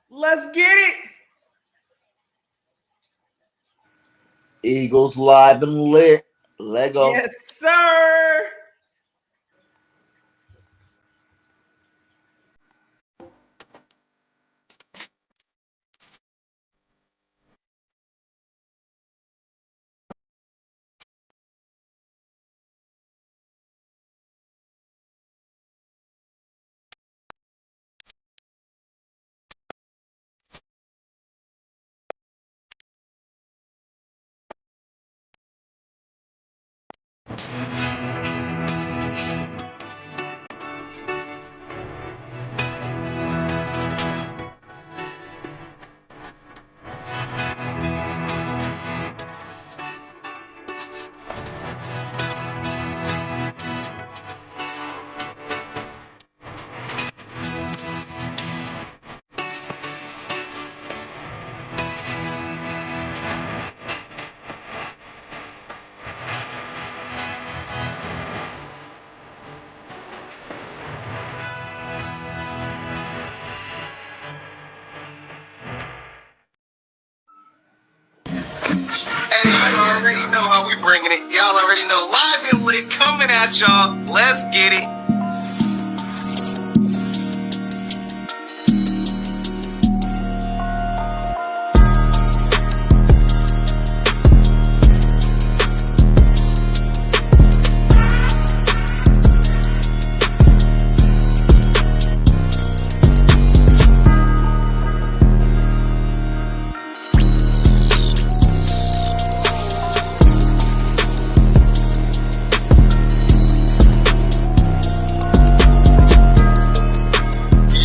Let's get it. Eagles live and lit. Lego. Yes, sir. Hey, you already know how we bringing it. Y'all already know. Live and lit coming at y'all. Let's get it.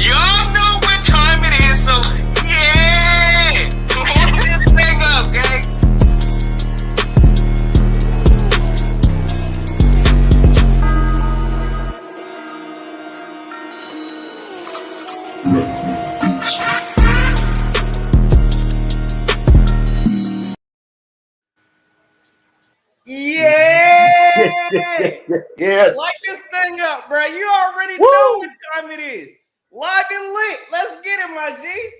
Y'all know what time it is, so yeah. Warm this thing up, gang. Yeah. Yes. Light this thing up, bro. You already know Woo! what time it is. Live and lit. Let's get it, my G.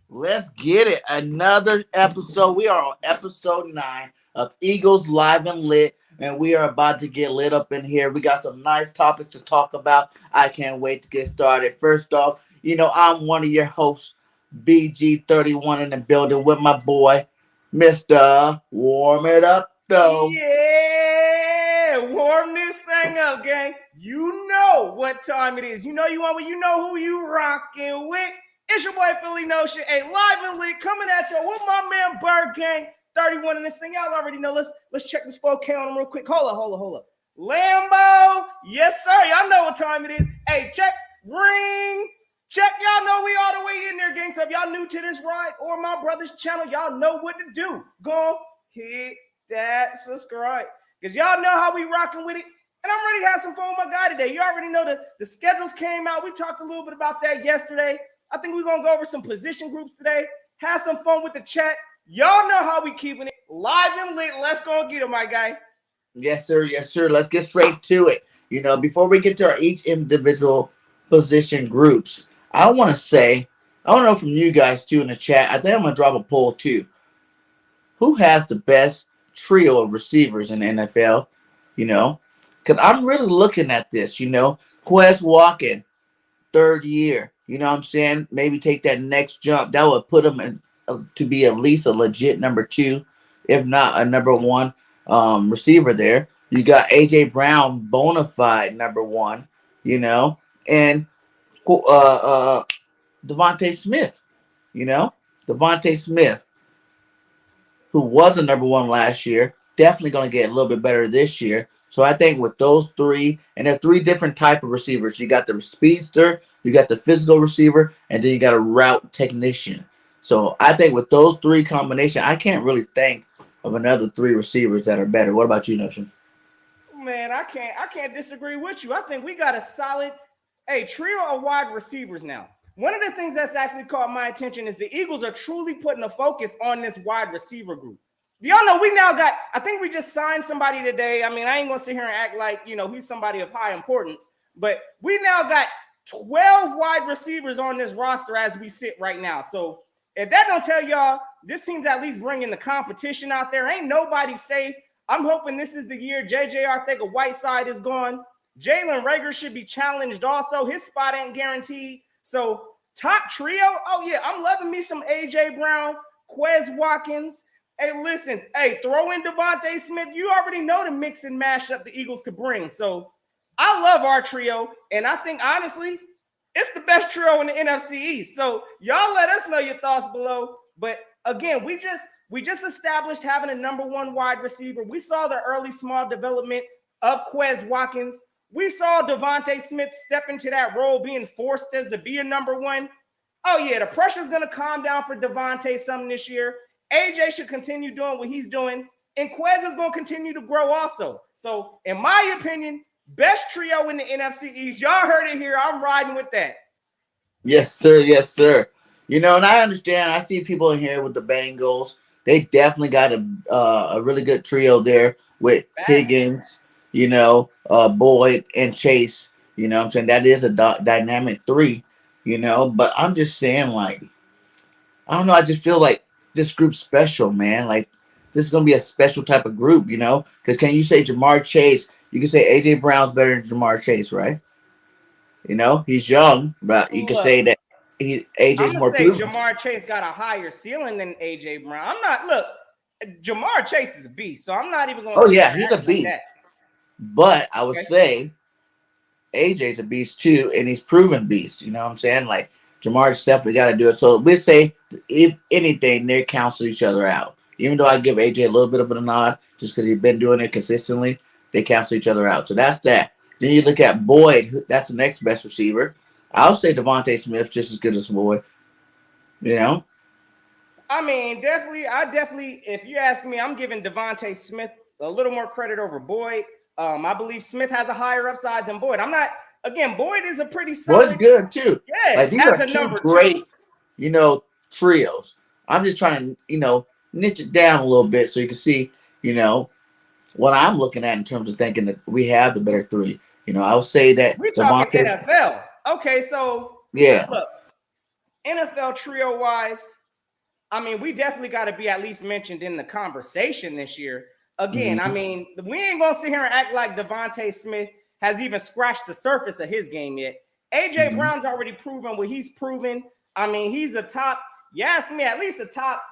Let's get it. Another episode. We are on episode 9 of Eagles Live and Lit. And we are about to get lit up in here. We got some nice topics to talk about. I can't wait to get started. First off, I'm one of your hosts, BG31 in the building with my boy, Mr. Warm It Up Though. Yeah. Warm this thing up, gang. You know what time it is. You know you want when you know who you rocking with. It's your boy Philly Notion. Hey, live and lit coming at you with my man BIRDGANG 31 in this thing. Y'all already know. Let's check this 4K on him real quick. Hold up. Lambo. Yes, sir. Y'all know what time it is. Hey, check. Ring. Check. Y'all know we all the way in there, gang. So if y'all new to this ride or my brother's channel, y'all know what to do. Go hit that subscribe. Because y'all know how we rocking with it. And I'm ready to have some fun with my guy today. You already know the schedules came out. We talked a little bit about that yesterday. I think we're going to go over some position groups today. Have some fun with the chat. Y'all know how we keeping it. Live and lit. Let's go get it, my guy. Yes, sir. Yes, sir. Let's get straight to it. Before we get to our each individual position groups, I want to say, I want to know from you guys too in the chat. I think I'm going to drop a poll too. Who has the best trio of receivers in the NFL? Because I'm really looking at this. Quez Walken, third year. You know what I'm saying? Maybe take that next jump. That would put him in, to be at least a legit number 2, if not a number 1 receiver there. You got A.J. Brown, bona fide number 1, and Devontae Smith, you know, Devontae Smith, who was a number 1 last year, definitely going to get a little bit better this year. So I think with those three, and there are 3 different type of receivers. You got the speedster, you got the physical receiver, and then you got a route technician. So I think with those 3 combination, I can't really think of another 3 receivers that are better. What about you, Notion? Man, I can't disagree with you. I think we got a solid trio of wide receivers now. One of the things that's actually caught my attention is the Eagles are truly putting a focus on this wide receiver group. Do y'all know we now got, I think we just signed somebody today. I mean, I ain't gonna sit here and act like, he's somebody of high importance, but we now got 12 wide receivers on this roster as we sit right now. So if that don't tell y'all, this team's at least bringing the competition out there. Ain't nobody safe. I'm hoping this is the year J.J. Arcega-Whiteside is gone. Jalen Reagor should be challenged also. His spot ain't guaranteed. So top trio, oh yeah, I'm loving me some A.J. Brown, Quez Watkins. Hey, listen, hey, throw in Devontae Smith. You already know the mix and mash up the Eagles could bring. So I love our trio, and I think, honestly, it's the best trio in the NFC East. So y'all let us know your thoughts below. But again, we just established having a number one wide receiver. We saw the early small development of Quez Watkins. We saw Devontae Smith step into that role, being forced as to be a number one. Oh, yeah, the pressure's going to calm down for Devontae some this year. AJ should continue doing what he's doing, and Quez is going to continue to grow also. So, in my opinion, best trio in the NFC East. Y'all heard it here. I'm riding with that. Yes, sir. Yes, sir. You know, and I understand. I see people in here with the Bengals. They definitely got a really good trio there with Higgins, you know, Boyd and Chase. You know what I'm saying? That is a dynamic three, you know. But I'm just saying, like, I don't know. I just feel like this group's special, man. Like, this is going to be a special type of group, you know? Because can you say Jamar Chase? You can say A.J. Brown's better than Jamar Chase, right? You know, he's young, but you can say that AJ's more proven. proven. Jamar Chase got a higher ceiling than A.J. Brown. Jamar Chase is a beast, so I'm not even going to say yeah, he's a beast. Like but I would say AJ's a beast too, and he's proven beast. You know what I'm saying? Like, Jamar's definitely got to do it. So we'd say, if anything, they cancel each other out. Even though I give AJ a little bit of a nod just because he's been doing it consistently, they cancel each other out. So that's that. Then you look at Boyd. That's the next best receiver. I'll say Devontae Smith's just as good as Boyd. You know? I mean, definitely. If you ask me, I'm giving Devontae Smith a little more credit over Boyd. I believe Smith has a higher upside than Boyd. Boyd is a pretty solid. Boyd's good too. Yeah, like, these are two great, you know, trios. I'm just trying to, you know, niche it down a little bit so you can see, you know, what I'm looking at in terms of thinking that we have the better three. You know, I'll say that we're talking NFL. Okay, so yeah, look, NFL trio wise, I mean, we definitely got to be at least mentioned in the conversation this year. Again, I mean, we ain't gonna sit here and act like Devontae Smith has even scratched the surface of his game yet. AJ Brown's already proven what he's proven. I mean, he's a top. You ask me, at least a top.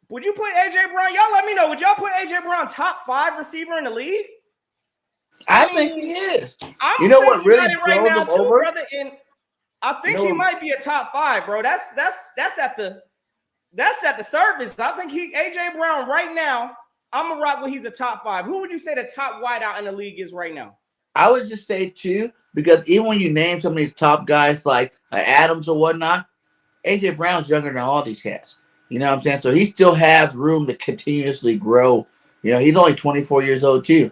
Would you put AJ Brown? Y'all let me know. Would y'all put AJ Brown top 5 receiver in the league? I think he is. You know what really throws him over? Brother, and I think he might be a top 5, bro. That's at the surface. I think AJ Brown right now. I'm gonna rock when he's a top 5. Who would you say the top wideout in the league is right now? I would just say 2, because even when you name some of these top guys like Adams or whatnot, AJ Brown's younger than all these cats. You know what I'm saying? So he still has room to continuously grow. You know, he's only 24 years old too.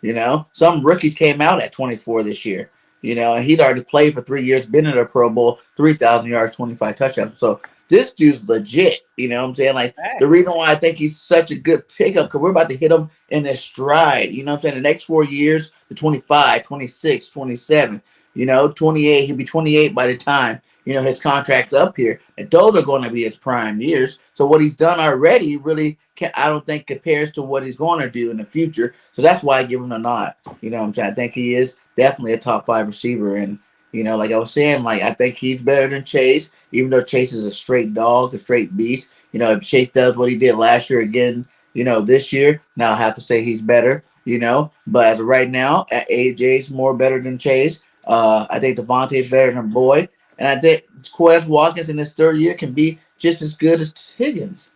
You know, some rookies came out at 24 this year. You know, and he'd already played for 3 years, been in a Pro Bowl, 3,000 yards, 25 touchdowns. So this dude's legit. You know what I'm saying? Like, the reason why I think he's such a good pickup, because we're about to hit him in his stride. You know what I'm saying? The next 4 years, the 25, 26, 27, you know, 28. He'll be 28 by the time, you know, his contract's up here. And those are going to be his prime years. So what he's done already really, I don't think, compares to what he's going to do in the future. So that's why I give him a nod. You know what I'm saying? I think he is definitely a top 5 receiver. And, you know, like I was saying, like, I think he's better than Chase, even though Chase is a straight dog, a straight beast. You know, if Chase does what he did last year again, you know, this year, now I have to say he's better, you know. But as of right now, AJ's more better than Chase. I think Devontae's better than Boyd. And I think Quez Watkins in his 3rd year can be just as good as Higgins.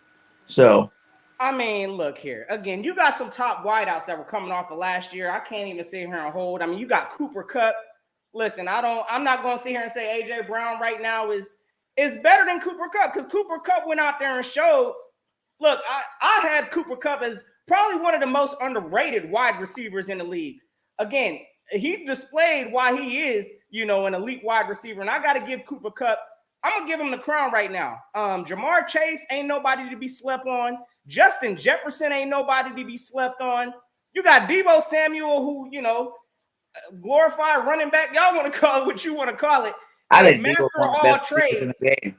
So, I mean, look here. Again, you got some top wideouts that were coming off of last year. I can't even sit here and hold. I mean, you got Cooper Kupp. Listen, I'm not going to sit here and say AJ Brown right now is better than Cooper Kupp, because Cooper Kupp went out there and showed. Look, I had Cooper Kupp as probably one of the most underrated wide receivers in the league. Again, he displayed why he is, you know, an elite wide receiver. And I got to give Cooper Kupp, I'm going to give him the crown right now. Jamar Chase ain't nobody to be slept on. Justin Jefferson ain't nobody to be slept on. You got Deebo Samuel, who, you know, glorified running back. Y'all want to call it what you want to call it. I And think Diggs master was one of of the all best receivers in trades. the game.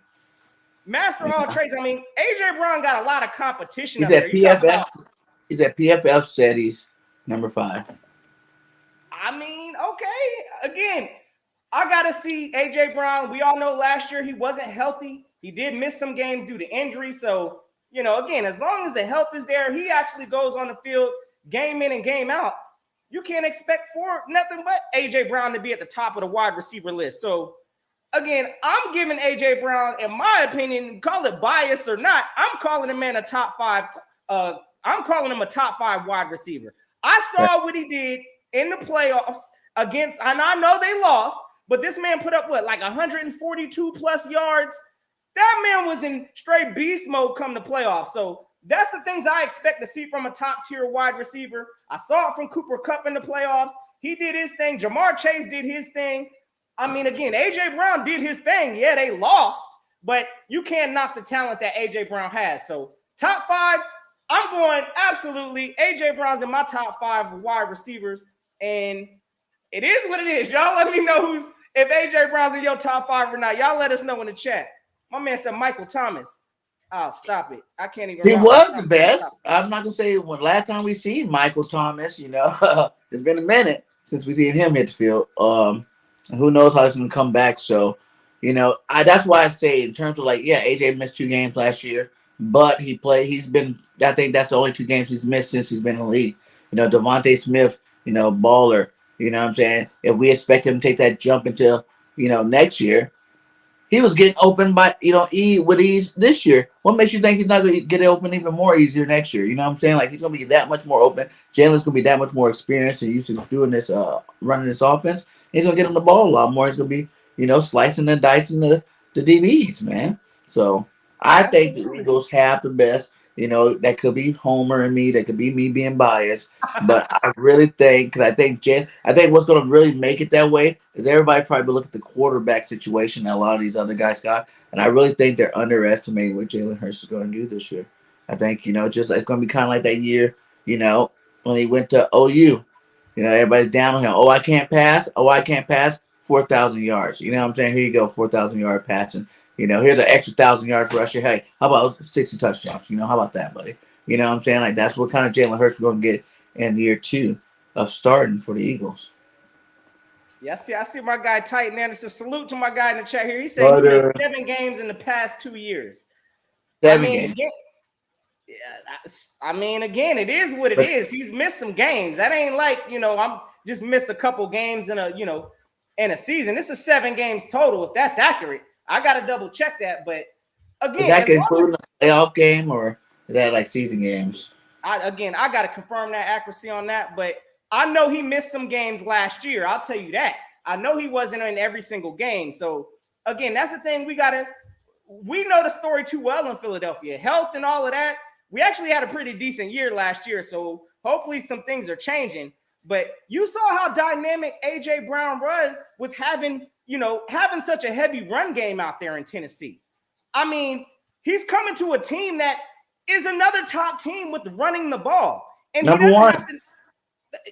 Master of all trades. I mean, AJ Brown got a lot of competition He's up at there. You talk PFF. about, He's at PFF said he's number 5. I mean, okay. Again, I got to see AJ Brown. We all know last year he wasn't healthy. He did miss some games due to injury. So, again, as long as the health is there, he actually goes on the field game in and game out. You can't expect for nothing but AJ Brown to be at the top of the wide receiver list. So, again, I'm giving AJ Brown, in my opinion, call it bias or not, I'm calling him a top 5. I'm calling him a top 5 wide receiver. I saw what he did in the playoffs against, and I know they lost, but this man put up like 142 plus yards. That man was in straight beast mode come the playoffs. So that's the things I expect to see from a top tier wide receiver. I saw it from Cooper Kupp in the playoffs. He did his thing. Jamar Chase did his thing. I mean, again, AJ Brown did his thing. Yeah, they lost, but you can't knock the talent that AJ Brown has. So top 5, I'm going absolutely. AJ Brown's in my top 5 wide receivers, and it is what it is. Y'all let me know if AJ Brown's in your top 5 or not. Y'all let us know in the chat. My man said Michael Thomas. Oh, stop it. I can't even. He was the best. I'm not gonna say when last time we seen Michael Thomas, it's been a minute since we seen him hit the field. Who knows how he's gonna come back? So, that's why I say in terms of AJ missed 2 games last year, but he played. He's been. I think that's the only 2 games he's missed since he's been in the league. Devontae Smith, baller. You know what I'm saying? If we expect him to take that jump into, next year, he was getting open by, with ease this year. What makes you think he's not going to get it open even more easier next year? You know what I'm saying? Like, he's going to be that much more open. Jalen's going to be that much more experienced and used to doing this, running this offense. He's going to get him the ball a lot more. He's going to be, slicing and dicing the DBs, man. So, I think the Eagles have the best. That could be Homer and me. That could be me being biased. But I really think, because I think what's going to really make it that way is everybody probably look at the quarterback situation that a lot of these other guys got. And I really think they're underestimating what Jalen Hurts is going to do this year. I think, just it's going to be kind of like that year, when he went to OU. Everybody's down on him. Oh, I can't pass. 4,000 yards. You know what I'm saying? Here you go, 4,000-yard passing. Here's an extra 1,000 yards rushing. Hey, how about 60 touchdowns? How about that, buddy? You know what I'm saying? Like, that's what kind of Jalen Hurts we're going to get in year 2 of starting for the Eagles. Yeah, I see my guy Titan Anderson. Salute to my guy in the chat here. He said he missed 7 games in the past 2 years. 7 games. I mean, again, it is what it is. He's missed some games. That ain't like, I'm just missed a couple games in a season. This is 7 games total, if that's accurate. I got to double check that, but again, is that including a playoff game or is that like season games? I got to confirm that accuracy on that, but I know he missed some games last year. I'll tell you that. I know he wasn't in every single game. So again, that's the thing. We know the story too well in Philadelphia. Health and all of that. We actually had a pretty decent year last year, so hopefully some things are changing. But you saw how dynamic AJ Brown was with having such a heavy run game out there in Tennessee. I mean, he's coming to a team that is another top team with running the ball. And number one.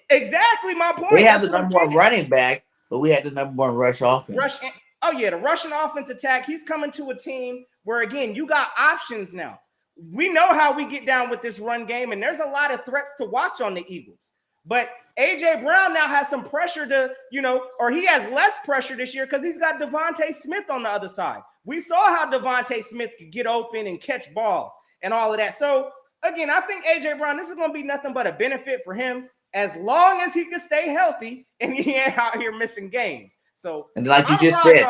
Exactly my point. We have the number 1 running back, but we had the number 1 rush offense. The Russian offense attack. He's coming to a team where, again, you got options now. We know how we get down with this run game, and there's a lot of threats to watch on the Eagles. But AJ Brown now has some pressure to, or he has less pressure this year because he's got Devontae Smith on the other side. We saw how Devontae Smith could get open and catch balls and all of that. So, again, I think AJ Brown, this is going to be nothing but a benefit for him as long as he can stay healthy and he ain't out here missing games. So, and like you just said,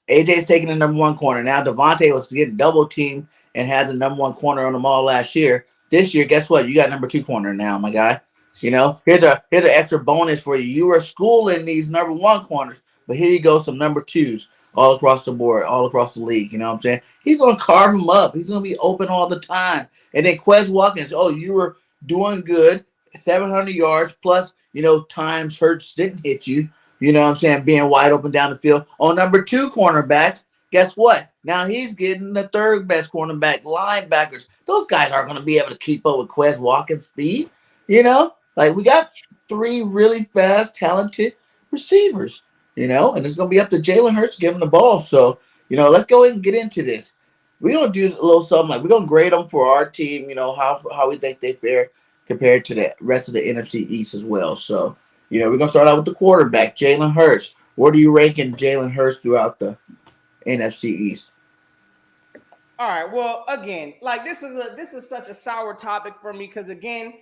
AJ's taking the number 1 corner. Now, Devontae was getting double teamed and had the number 1 corner on them all last year. This year, guess what? You got number 2 corner now, my guy. Here's an extra bonus for you. You were schooling these number 1 corners, but here you go, some number 2s all across the board, all across the league. You know what I'm saying? He's going to carve them up. He's going to be open all the time. And then Quez Watkins, you were doing good, 700 yards plus, times Hurts didn't hit you. You know what I'm saying? Being wide open down the field. On number 2 cornerbacks, guess what? Now he's getting the 3rd best cornerback, linebackers. Those guys aren't going to be able to keep up with Quez Watkins' speed. Like, we got three really fast, talented receivers, you know, and it's going to be up to Jalen Hurts to give him the ball. So, you know, let's go ahead and get into this. We're going to do a little something like we're going to grade them for our team, you know, how we think they fare compared to the rest of the NFC East as well. So, you know, we're going to start out with the quarterback, Jalen Hurts. What are you ranking Jalen Hurts throughout the NFC East? All right. Well, again, like this is such a sour topic for me because again,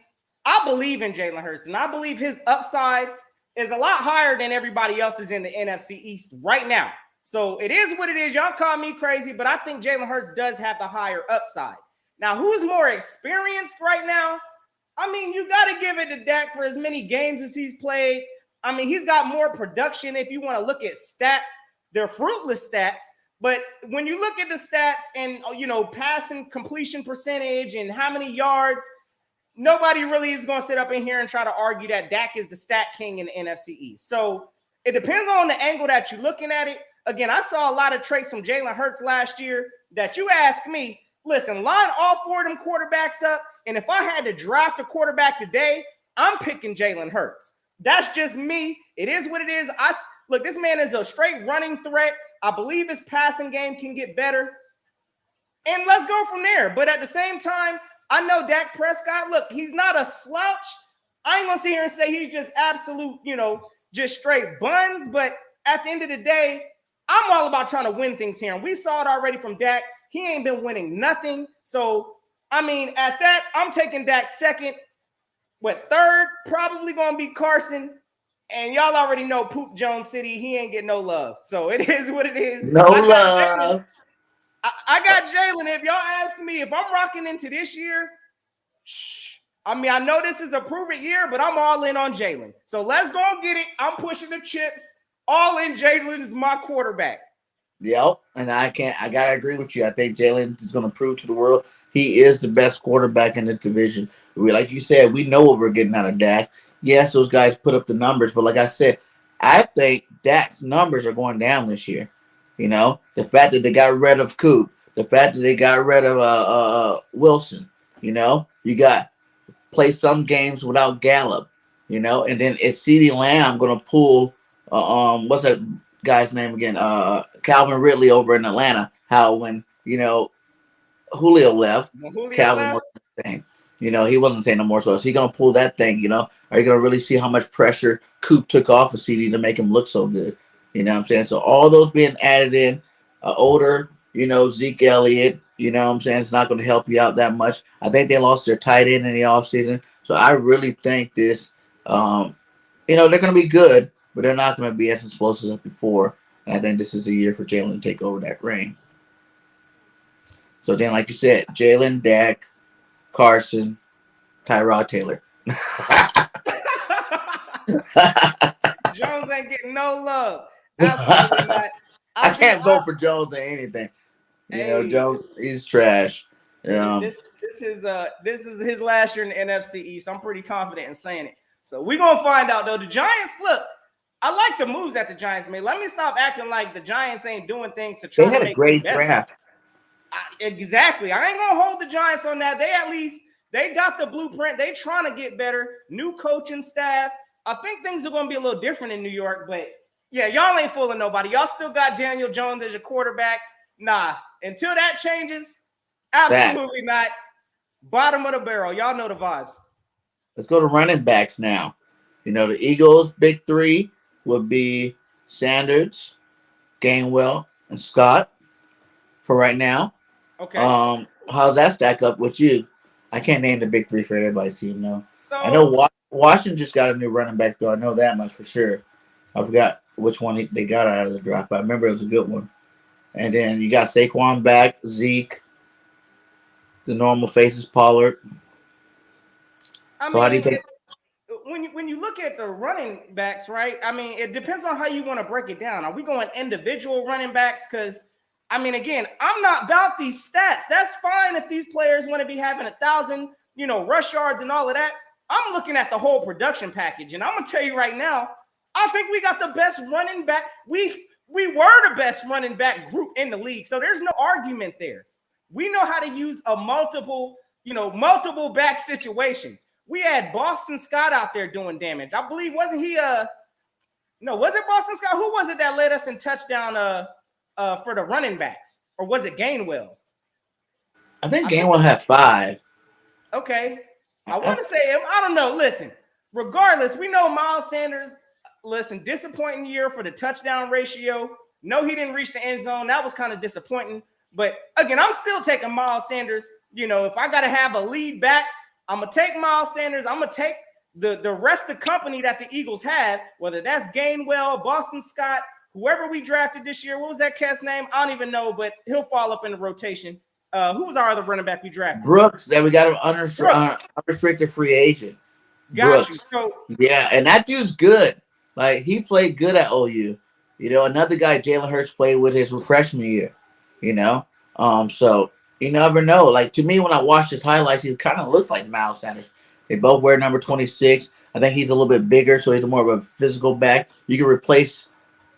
I believe in Jalen Hurts and I believe his upside is a lot higher than everybody else's in the NFC East right now. So it is what it is. Y'all call me crazy, but I think Jalen Hurts does have the higher upside. Now, who's more experienced right now? I mean, you got to give it to Dak for as many games as he's played. I mean, he's got more production. If you want to look at stats, they're fruitless stats. But when you look at the stats and, you know, passing completion percentage and how many yards, nobody really is going to sit up in here and try to argue that Dak is the stat king in the NFC East. So it depends on the angle that you're looking at it. Again, I saw a lot of traits from Jalen Hurts last year that you ask me, listen, line all four of them quarterbacks up. And if I had to draft a quarterback today, I'm picking Jalen Hurts. That's just me. It is what it is. Look, this man is a straight running threat. I believe his passing game can get better. And let's go from there. But at the same time, I know Dak Prescott, look, he's not a slouch. I ain't going to sit here and say he's just absolute, you know, just straight buns. But at the end of the day, I'm all about trying to win things here. And we saw it already from Dak. He ain't been winning nothing. So, I mean, at that, I'm taking Dak second. But third, probably going to be Carson. And y'all already know Poop Jones City, he ain't getting no love. So it is what it is. No love. I got Jalen. If y'all ask me if I'm rocking into this year, I mean, I know this is a prove-it year, but I'm all in on Jalen. So let's go and get it. I'm pushing the chips. All in. Jalen is my quarterback. Yep, and I gotta agree with you. I think Jalen is gonna prove to the world he is the best quarterback in the division. Like you said, we know what we're getting out of Dak. Yes, those guys put up the numbers, but like I said, I think Dak's numbers are going down this year. You know, the fact that they got rid of Coop, the fact that they got rid of Wilson. You know, you got play some games without Gallup. You know, and then is CeeDee Lamb gonna pull? What's that guy's name again? Calvin Ridley over in Atlanta. How when you know Julio left, Calvin wasn't the same. You know, he wasn't saying no more. So is he gonna pull that thing? You know, are you gonna really see how much pressure Coop took off of CD to make him look so good? You know what I'm saying? So all those being added in, older, you know, Zeke Elliott, you know what I'm saying? It's not going to help you out that much. I think they lost their tight end in the offseason. So I really think this, you know, they're going to be good, but they're not going to be as explosive as before. And I think this is the year for Jalen to take over that reign. So then, like you said, Jalen, Dak, Carson, Tyrod Taylor. Jones ain't getting no love. Absolutely not. I can't vote for Jones or anything. You know, Jones, he's trash. This is his last year in the NFC East. I'm pretty confident in saying it. So we're gonna find out though. The Giants, look, I like the moves that the Giants made. Let me stop acting like the Giants ain't doing things to try. They had a great draft. Exactly. I ain't gonna hold the Giants on that. They got the blueprint. They trying to get better. New coaching staff. I think things are gonna be a little different in New York, but yeah, y'all ain't fooling nobody. Y'all still got Daniel Jones as your quarterback. Nah, until that changes, absolutely not. Bottom of the barrel. Y'all know the vibes. Let's go to running backs now. You know, the Eagles' big three would be Sanders, Gainwell, and Scott for right now. Okay. How's that stack up with you? I can't name the big three for everybody's team, though. So I know Washington just got a new running back, though. I know that much for sure. I forgot which one they got out of the draft, but I remember it was a good one. And then you got Saquon back, Zeke, the normal faces, Pollard. So how do you think? When you look at the running backs, right? I mean, it depends on how you want to break it down. Are we going individual running backs? Because, I mean, again, I'm not about these stats. That's fine if these players want to be having 1,000, you know, rush yards and all of that. I'm looking at the whole production package. And I'm going to tell you right now, I think we got the best running back. We were the best running back group in the league. So there's no argument there. We know how to use a multiple back situation. we had Boston Scott out there doing damage. I believe, wasn't he no, was it Boston Scott? Who was it that led us in touchdown for the running backs? Or was it Gainwell? I think Gainwell had 5. Okay. I want to say him. I don't know. Listen, regardless, we know Miles Sanders, listen, disappointing year for the touchdown ratio. No, he didn't reach the end zone. That was kind of disappointing. But again, I'm still taking Miles Sanders. You know, if I got to have a lead back, I'm going to take Miles Sanders. I'm going to take the rest of the company that the Eagles have, whether that's Gainwell, Boston Scott, whoever we drafted this year. What was that cat's name? I don't even know, but he'll fall up in the rotation. Who was our other running back we drafted? Brooks, that we got an unrestricted free agent. Got you. So, yeah, and that dude's good. Like, he played good at OU. You know, another guy Jalen Hurts played with his freshman year. You know, so you never know. Like, to me, when I watch his highlights, he kind of looks like Miles Sanders. They both wear number 26. I think he's a little bit bigger, so he's more of a physical back. You can replace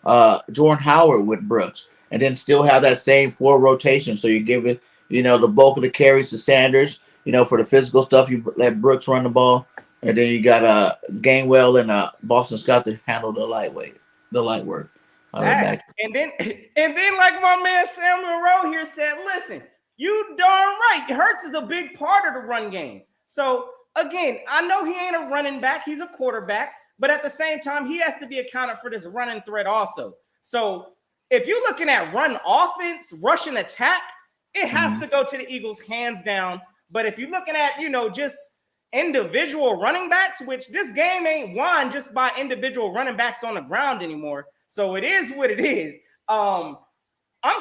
Jordan Howard with Brooks and then still have that same floor rotation. So you give it, you know, the bulk of the carries to Sanders. You know, for the physical stuff, you let Brooks run the ball. And then you got Gainwell and Boston Scott to handle the light work. And then like my man Samuel Rowe here said, listen, you darn right. Hurts is a big part of the run game. So again, I know he ain't a running back, he's a quarterback, but at the same time, he has to be accounted for this running threat also. So if you're looking at run offense, rushing attack, it has to go to the Eagles hands down. But if you're looking at, you know, just individual running backs, which this game ain't won just by individual running backs on the ground anymore. So it is what it is. I'm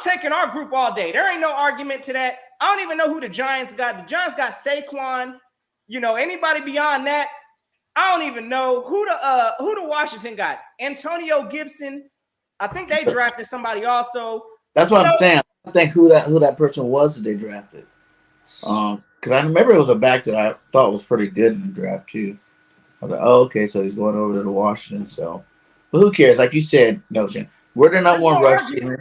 taking our group all day. There ain't no argument to that. I don't even know who the Giants got. The Giants got Saquon. You know, anybody beyond that, I don't even know who the Washington got. Antonio Gibson. I think they drafted somebody also. That's what I'm saying. I think who that person was that they drafted. Because I remember it was a back that I thought was pretty good in the draft too. I was like, oh, okay, so he's going over to the Washington. So, but who cares? Like you said, Notion, we're the number one rush team.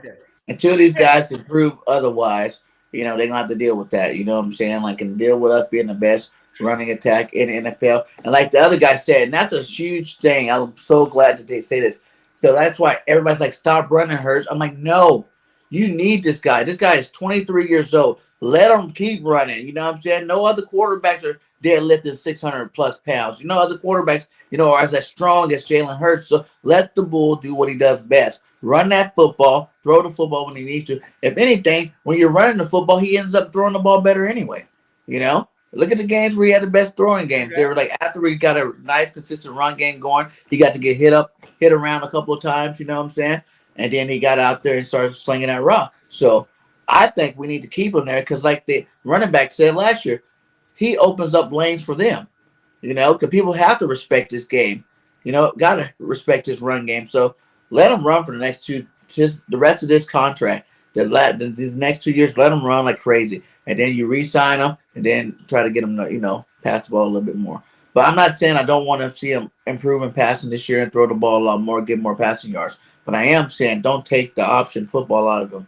Until these guys can prove otherwise, you know, they're gonna have to deal with that. You know what I'm saying? Like, and deal with us being the best running attack in the NFL. And like the other guy said, and that's a huge thing. I'm so glad that they say this. Because that's why everybody's like, stop running, Hurts. I'm like, no, you need this guy. This guy is 23 years old. Let him keep running. You know what I'm saying? No other quarterbacks are deadlifting 600 plus pounds. You know, other quarterbacks, you know, are as strong as Jalen Hurts. So let the bull do what he does best. Run that football, throw the football when he needs to. If anything, when you're running the football, he ends up throwing the ball better anyway. You know? Look at the games where he had the best throwing games. They were like, after we got a nice, consistent run game going, he got to get hit around a couple of times, you know what I'm saying? And then he got out there and started slinging that rock. So I think we need to keep him there because, like the running back said last year, he opens up lanes for them, you know, because people have to respect this game. You know, got to respect his run game. So let him run for the next the rest of this contract. These next 2 years, let him run like crazy. And then you re-sign him and then try to get him to, you know, pass the ball a little bit more. But I'm not saying I don't want to see him improve in passing this year and throw the ball a lot more, get more passing yards. But I am saying don't take the option football out of him.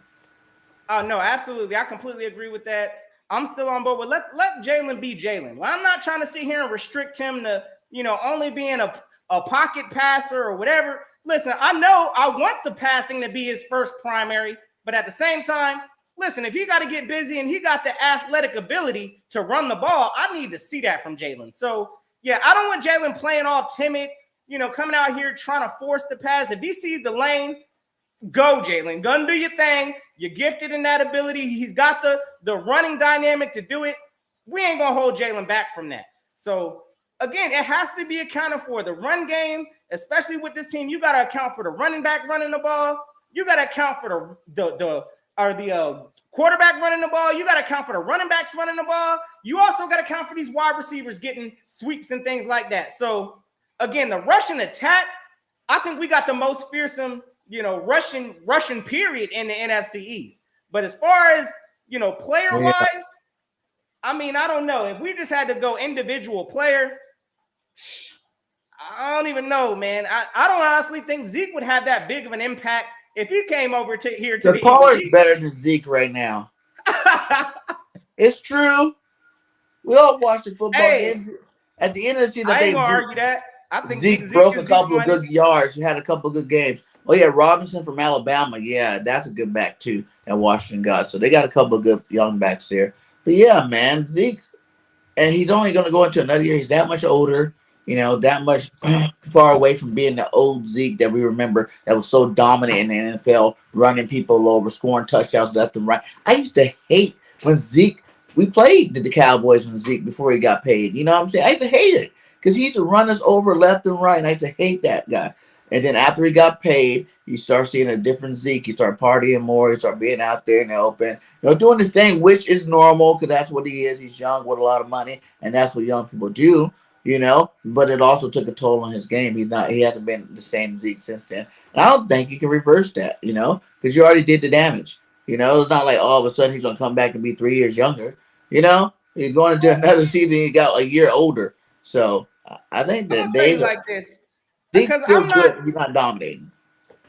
Oh, no, absolutely. I completely agree with that. I'm still on board with let Jalen be Jalen. Well, I'm not trying to sit here and restrict him to, you know, only being a pocket passer or whatever. Listen, I know I want the passing to be his first primary, but at the same time, listen, if he got to get busy and he got the athletic ability to run the ball, I need to see that from Jalen. So, yeah, I don't want Jalen playing all timid, you know, coming out here trying to force the pass. If he sees the lane, go, Jalen. Go and do your thing. You're gifted in that ability. He's got the running dynamic to do it. We ain't going to hold Jalen back from that. So, again, it has to be accounted for. The run game, especially with this team, you got to account for the running back running the ball. You got to account for the quarterback running the ball. You got to account for the running backs running the ball. You also got to account for these wide receivers getting sweeps and things like that. So, again, the rushing attack, I think we got the most fearsome, you know, rushing period in the NFC East. But as far as, you know, player-wise, I mean, I don't know. If we just had to go individual player, I don't even know, man. I don't honestly think Zeke would have that big of an impact if he came over to here to the Pollard's better than Zeke right now. It's true. We all watch the football games. At the end of the season, I ain't gonna argue that. I think Zeke Zeke broke is a couple of declining. good yards. He had a couple of good games. Oh yeah, Robinson from Alabama. Yeah, that's a good back too. And Washington got, so they got a couple of good young backs there. But yeah, man, Zeke, and he's only going to go into another year. He's that much older, that much far away from being the old Zeke that we remember that was so dominant in the NFL, running people over, scoring touchdowns left and right. I used to hate when Zeke. We played the Cowboys when Zeke before he got paid. You know what I'm saying? I used to hate it because he used to run us over left and right, and I used to hate that guy. And then after he got paid, you start seeing a different Zeke. You start partying more. You start being out there in the open, doing this thing, which is normal because that's what he is. He's young with a lot of money, and that's what young people do. But it also took a toll on his game. He hasn't been the same Zeke since then. And I don't think you can reverse that, because you already did the damage. It's not like all of a sudden he's gonna come back and be 3 years younger. He's going into another season. He got a year older. So I think I'm that gonna tell you they like this, Zeke's because still I'm not. good. He's not dominating.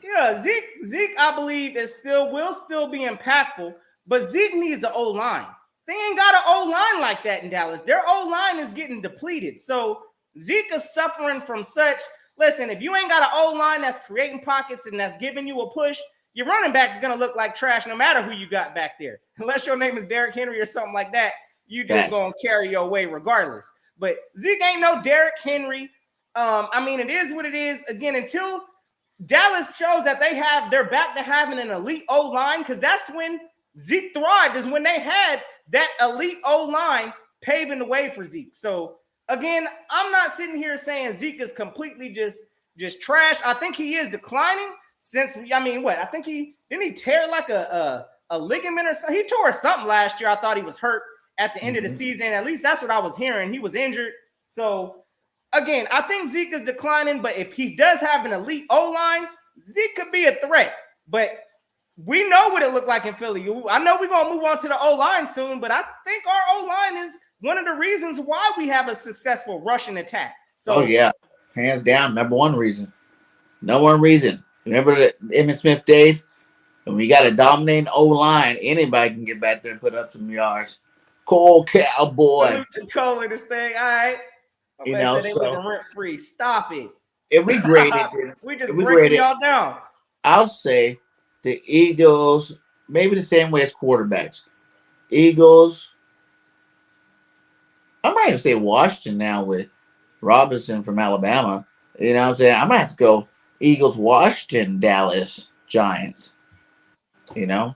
Yeah, Zeke, I believe will still be impactful, but Zeke needs an O line. They ain't got an O line like that in Dallas. Their O line is getting depleted. So Zeke is suffering from such. Listen, if you ain't got an O line that's creating pockets and that's giving you a push, your running back's gonna look like trash no matter who you got back there. Unless your name is Derrick Henry or something like that, you just gonna carry your way regardless. But Zeke ain't no Derrick Henry. I mean, it is what it is. Again, until Dallas shows that they're back to having an elite O-line, because that's when Zeke thrived, is when they had that elite O-line paving the way for Zeke. So again, I'm not sitting here saying Zeke is completely just trash. I think he is declining since, I think he tear like a ligament or something. He tore something last year. I thought he was hurt at the end of the season. At least that's what I was hearing. He was injured. So again, I think Zeke is declining, but if he does have an elite O-line, Zeke could be a threat. But we know what it looked like in Philly. I know we're going to move on to the O-line soon, but I think our O-line is one of the reasons why we have a successful rushing attack. So, yeah, hands down, number one reason. Number one reason. Remember the Emmitt Smith days? When we got a dominating O-line, anybody can get back there and put up some yards. Cole Cowboy. Salute to Cole in this thing. All right. They living rent free. Stop it. If we graded, we just breaking y'all down. I'll say the Eagles, maybe the same way as quarterbacks. Eagles. I might even say Washington now with Robinson from Alabama. You know what I'm saying? I might have to go Eagles, Washington, Dallas, Giants. For the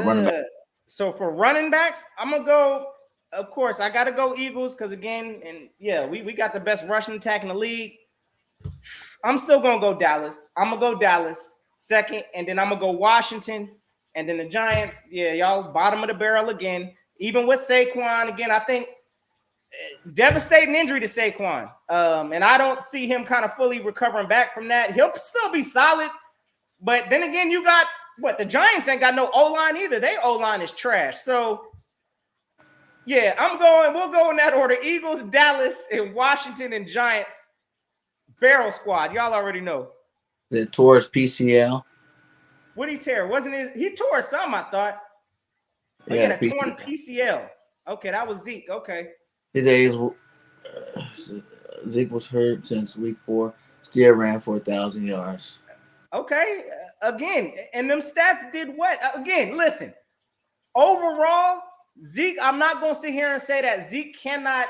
running back. So for running backs, I'm gonna go. Of course, I gotta go Eagles because again, we got the best rushing attack in the league. I'm still gonna go Dallas. I'm gonna go Dallas second, and then I'm gonna go Washington, and then the Giants. Yeah, y'all bottom of the barrel again. Even with Saquon, again, I think devastating injury to Saquon, and I don't see him kind of fully recovering back from that. He'll still be solid, but then again, you got the Giants ain't got no O-line either. Their O-line is trash. So yeah, we'll go in that order. Eagles, Dallas, and Washington and Giants. Barrel squad. Y'all already know. The tore his PCL. What did he tear? He tore some, I thought. He Yeah, had a torn PCL. Okay, that was Zeke. Okay. Zeke was hurt since week 4. Still ran for 1,000 yards. Okay. Again, and them stats did what? Again, listen. Overall, Zeke, I'm not going to sit here and say that Zeke cannot,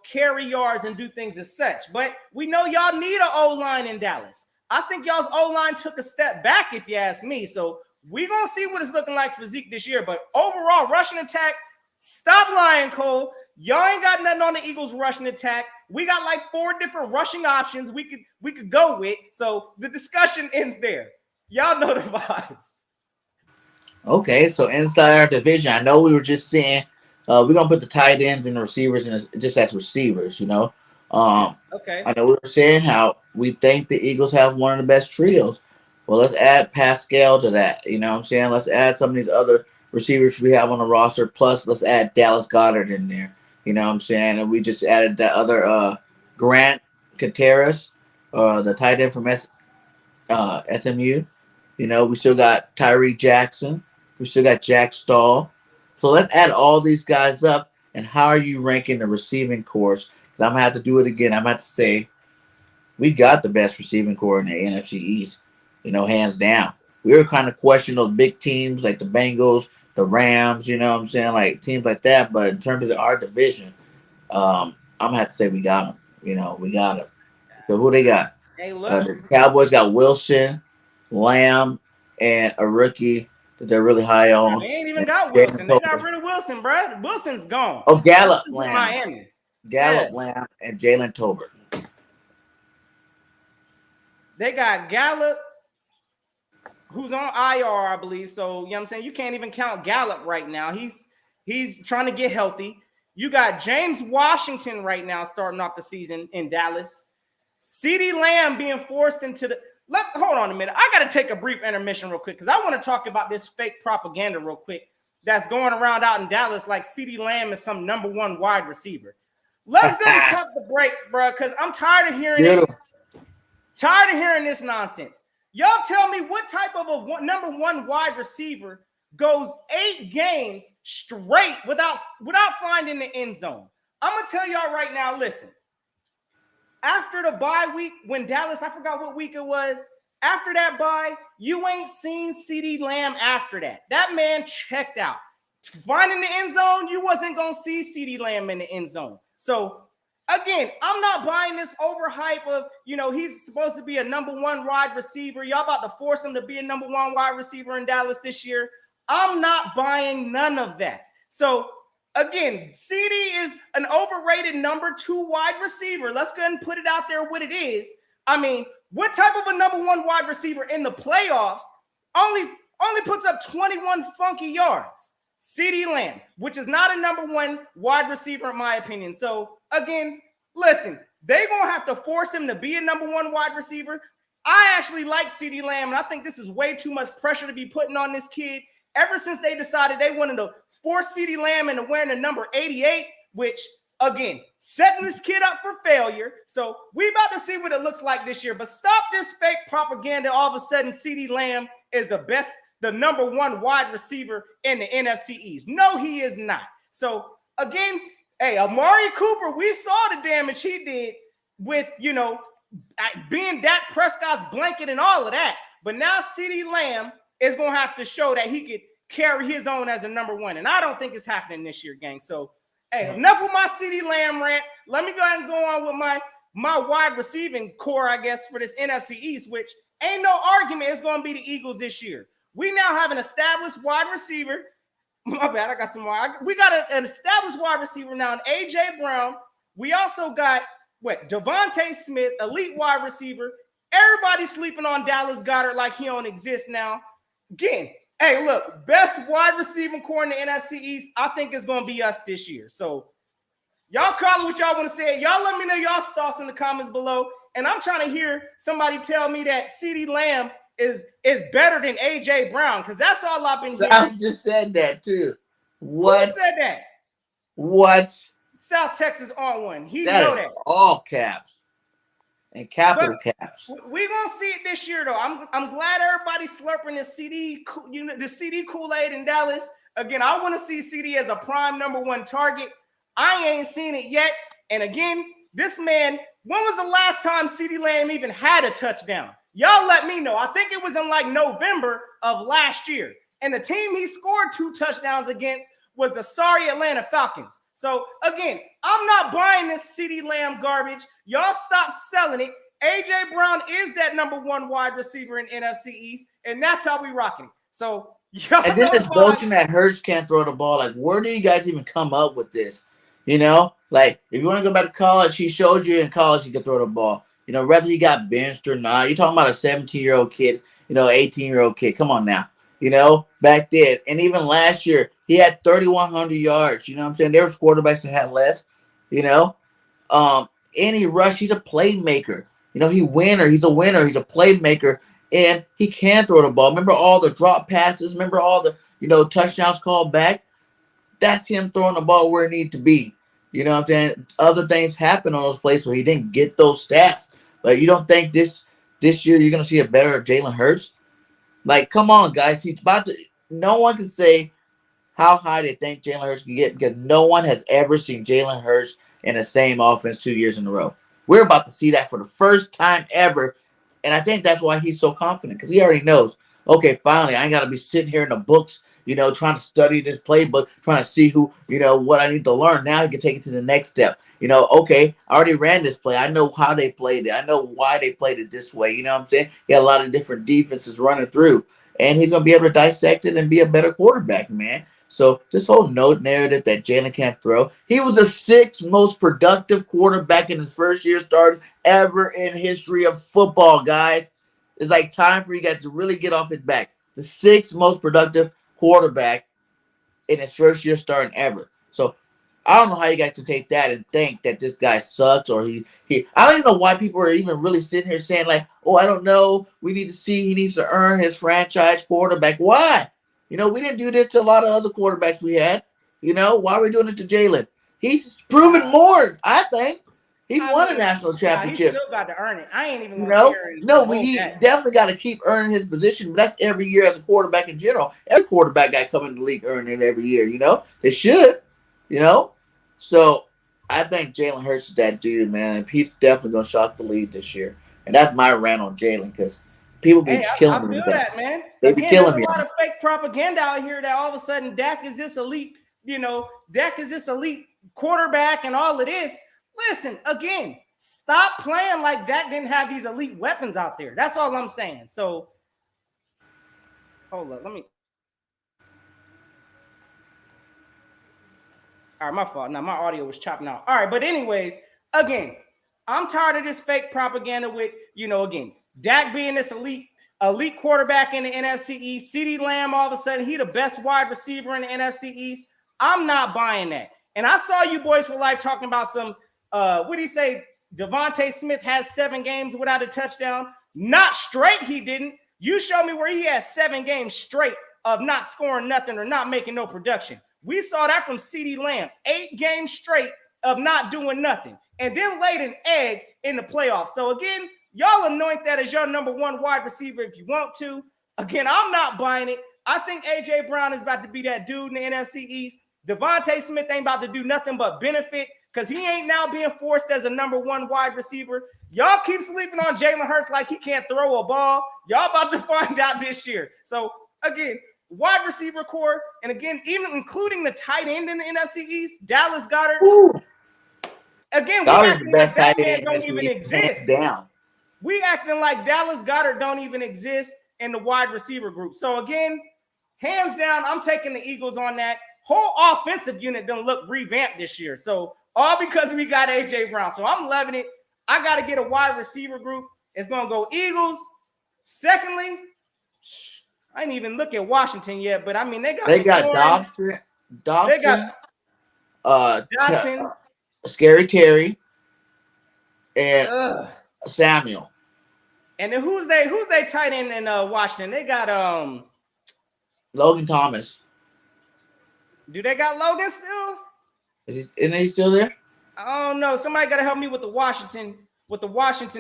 carry yards and do things as such. But we know y'all need an O-line in Dallas. I think y'all's O-line took a step back, if you ask me. So we're going to see what it's looking like for Zeke this year. But overall, rushing attack, stop lying, Cole. Y'all ain't got nothing on the Eagles' rushing attack. We got like 4 different rushing options we could go with. So the discussion ends there. Y'all know the vibes. Okay, so inside our division, I know we were just saying we're gonna put the tight ends and the receivers just as receivers, Okay. I know we were saying how we think the Eagles have one of the best trios. Well, let's add Pascal to that. You know what I'm saying? Let's add some of these other receivers we have on the roster. Plus, let's add Dallas Goedert in there. You know what I'm saying? And we just added that other Grant Contreras, the tight end from SMU. We still got Tyree Jackson. We still got Jack Stahl. So let's add all these guys up and how are you ranking the receiving cores? Because I'm gonna have to do it again. I'm gonna have to say we got the best receiving core in the NFC East, hands down. We were kind of questioning those big teams like the Bengals, the Rams, you know what I'm saying, like teams like that. But in terms of our division, I'm gonna have to say we got them. We got them. So who they got? Hey, look. The Cowboys got Wilson, Lamb, and a rookie that they're really high on. They ain't even got Wilson. They got rid of Wilson, bro. Wilson's gone. Oh, Gallup, Wilson's Lamb. in Miami. Gallup, Yeah. Lamb, and Jalen Tolbert. They got Gallup, who's on IR, I believe. So, you know what I'm saying? You can't even count Gallup right now. He's trying to get healthy. You got James Washington right now starting off the season in Dallas. CeeDee Lamb being forced into the – hold on a minute. I got to take a brief intermission real quick because I want to talk about this fake propaganda real quick that's going around out in Dallas like CeeDee Lamb is some number one wide receiver. Let's go and cut the brakes, bro, because I'm tired of hearing it. Tired of hearing this nonsense. Y'all tell me what type of a number one wide receiver goes 8 games straight without finding the end zone. I'm going to tell y'all right now, listen. After the bye week, when Dallas, I forgot what week it was, after that bye, you ain't seen CeeDee Lamb after that. That man checked out. Finding the end zone, you wasn't going to see CeeDee Lamb in the end zone. So, again, I'm not buying this overhype of, he's supposed to be a number one wide receiver. Y'all about to force him to be a number one wide receiver in Dallas this year. I'm not buying none of that. So, again, CeeDee is an overrated number 2 wide receiver. Let's go ahead and put it out there what it is. I mean, what type of a number one wide receiver in the playoffs only puts up 21 funky yards? CeeDee Lamb, which is not a number one wide receiver in my opinion. So, again, listen, they're going to have to force him to be a number one wide receiver. I actually like CeeDee Lamb, and I think this is way too much pressure to be putting on this kid. Ever since they decided they wanted to force CeeDee Lamb into wearing the number 88, which, again, setting this kid up for failure. So we about to see what it looks like this year. But stop this fake propaganda. All of a sudden, CeeDee Lamb is the number one wide receiver in the NFC East. No, he is not. So, again, hey, Amari Cooper, we saw the damage he did with, being Dak Prescott's blanket and all of that. But now CeeDee Lamb is going to have to show that he could carry his own as a number one. And I don't think it's happening this year, gang. So, hey, enough with my CeeDee Lamb rant. Let me go ahead and go on with my wide receiving core, I guess, for this NFC East, which ain't no argument it's going to be the Eagles this year. We now have an established wide receiver. My bad, I got some more. We got an established wide receiver now, an A.J. Brown. We also got, Devontae Smith, elite wide receiver. Everybody's sleeping on Dallas Goedert like he don't exist now. Again, hey, look, best wide receiving core in the NFC East, I think it's going to be us this year. So, y'all call it what y'all want to say. Y'all let me know y'all's thoughts in the comments below. And I'm trying to hear somebody tell me that CeeDee Lamb is better than A.J. Brown, because that's all I've been hearing. I just said that, too. What? Who said that? What? South Texas on one. He That know is that. all caps. And capital caps. We're gonna see it this year, though. I'm glad everybody's slurping the CD Kool-Aid in Dallas. Again, I want to see CD as a prime number one target. I ain't seen it yet. And again, this man, when was the last time CeeDee Lamb even had a touchdown? Y'all let me know. I think it was in like November of last year. And the team he scored 2 touchdowns against was the sorry Atlanta Falcons. So, again, I'm not buying this CeeDee Lamb garbage. Y'all stop selling it. A.J. Brown is that number one wide receiver in NFC East, and that's how we rocking it. So, y'all and then this notion that Hurts can't throw the ball. Like, where do you guys even come up with this? Like, if you want to go back to college, he showed you in college he could throw the ball. Whether he got benched or not. You're talking about a 17-year-old kid, 18-year-old kid. Come on now. Back then. And even last year, he had 3,100 yards. You know what I'm saying? There was quarterbacks that had less. And he rushed. He's a playmaker. He's a winner. He's a playmaker. And he can throw the ball. Remember all the drop passes? Remember all the, touchdowns called back? That's him throwing the ball where it needs to be. You know what I'm saying? Other things happen on those plays where he didn't get those stats. But you don't think this year you're going to see a better Jalen Hurts? Like, come on, guys. He's about to – no one can say how high they think Jalen Hurts can get, because no one has ever seen Jalen Hurts in the same offense 2 years in a row. We're about to see that for the first time ever. And I think that's why he's so confident, because he already knows, okay, finally, I ain't got to be sitting here in the books, trying to study this playbook, trying to see who, what I need to learn. Now he can take it to the next step. Okay, I already ran this play. I know how they played it. I know why they played it this way. You know what I'm saying? He got a lot of different defenses running through. And he's going to be able to dissect it and be a better quarterback, man. So this whole note narrative that Jalen can't throw, he was the sixth most productive quarterback in his first year starting ever in history of football, guys. It's like time for you guys to really get off his back. The sixth most productive quarterback in his first year starting ever. So I don't know how you guys can take that and think that this guy sucks, or he. I don't even know why people are even really sitting here saying like, oh, I don't know. We need to see. He needs to earn his franchise quarterback. Why? We didn't do this to a lot of other quarterbacks we had. Why are we doing it to Jalen? He's proven more, I think. He's won a national championship. He still got to earn it. I ain't even he definitely got to keep earning his position. But that's every year as a quarterback in general. Every quarterback got come in the league earning it every year. They should. So I think Jalen Hurts is that dude, man. He's definitely gonna shock the league this year. And that's my rant on Jalen, because people be killing me with that. Man. They be killing me. There's a lot of fake propaganda out here that all of a sudden Dak is this elite, Dak is this elite quarterback and all of this. Listen, again, stop playing like Dak didn't have these elite weapons out there. That's all I'm saying. So hold up, let me. All right, my fault. Now my audio was chopping out. All right, but anyways, again, I'm tired of this fake propaganda with, again, Dak being this elite quarterback in the NFC East. CeeDee Lamb, all of a sudden, he the best wide receiver in the NFC East. I'm not buying that. And I saw you boys for life talking about some, what did he say? Devontae Smith has 7 games without a touchdown. Not straight, he didn't. You show me where he has 7 games straight of not scoring nothing or not making no production. We saw that from CeeDee Lamb, 8 games straight of not doing nothing, and then laid an egg in the playoffs. So again, y'all anoint that as your number 1 wide receiver if you want to. Again, I'm not buying it. I think A.J. Brown is about to be that dude in the NFC East. Devontae Smith ain't about to do nothing but benefit, because he ain't now being forced as a number 1 wide receiver. Y'all keep sleeping on Jalen Hurts like he can't throw a ball. Y'all about to find out this year. So again, wide receiver core, and again, even including the tight end in the NFC East, Dallas Goedert. Ooh. Again, we acting like that man don't even exist. We acting like Dallas Goedert don't even exist in the wide receiver group. So again, hands down, I'm taking the Eagles on that. Whole offensive unit done look revamped this year. So all because we got A.J. Brown. So I'm loving it. I got to get a wide receiver group. It's going to go Eagles. Secondly, I didn't even look at Washington yet, but I mean, they got Dobson. They got Dotson, Scary Terry, and Samuel. And then who's they tight end in Washington? They got Logan Thomas. Do they got Logan still? Isn't he still there? I don't know. Somebody got to help me with the Washington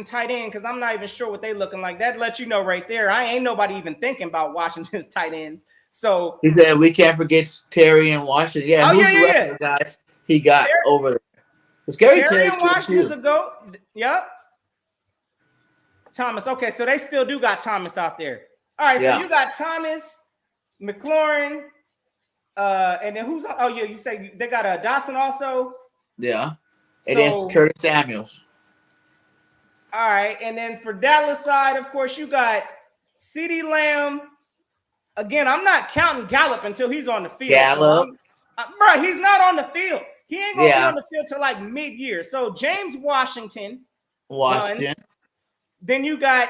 tight end, because I'm not even sure what they looking like. That lets you know right there. I ain't nobody even thinking about Washington's tight ends. So he said we can't forget Terry and Washington. Yeah, who's the rest of the guys he got over there? Scary Terry and Washington's a goat. Yep. Thomas. Okay, so they still do got Thomas out there. All right, so you got Thomas, McLaurin, and then who's? Oh yeah, you say they got Dawson also. Yeah, and then Curtis Samuels. All right, and then for Dallas side, of course, you got CeeDee Lamb. Again, I'm not counting Gallup until he's on the field. Gallup, bro, he's not on the field. He ain't gonna be on the field till like mid-year. So James Washington. Runs. Then you got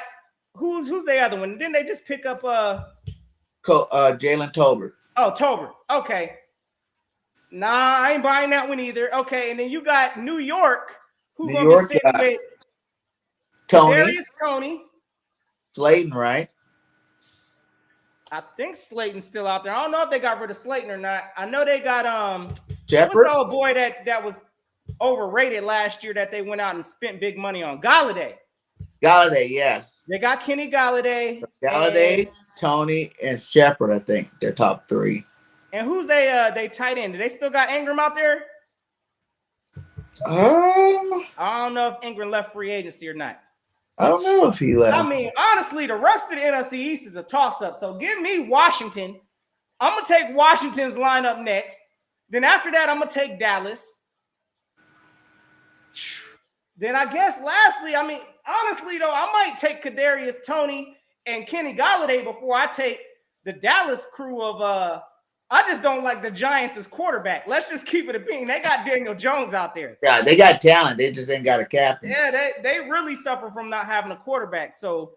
who's the other one? Didn't they just pick up Jalen Tolbert? Oh, Tolbert. Okay. Nah, I ain't buying that one either. Okay, and then you got New York, who's gonna be sitting with Tony. Slayton, right? I think Slayton's still out there. I don't know if they got rid of Slayton or not. I know they got Shepard. What's the old boy that was overrated last year that they went out and spent big money on? Galladay, yes. They got Kenny Galladay. Tony, and Shepard, I think they're top 3. And who's they tight end? Do they still got Ingram out there? I I don't know if Ingram left free agency or not. don't know if he left. I mean, honestly, the rest of the NFC East is a toss-up. So give me Washington. I'm going to take Washington's lineup next. Then after that, I'm going to take Dallas. Then I guess lastly, I mean, honestly, though, I might take Kadarius Toney and Kenny Golladay before I take the Dallas crew of I just don't like the Giants as quarterback. Let's just keep it a bean. They got Daniel Jones out there. Yeah, they got talent. They just ain't got a captain. Yeah, they really suffer from not having a quarterback. So,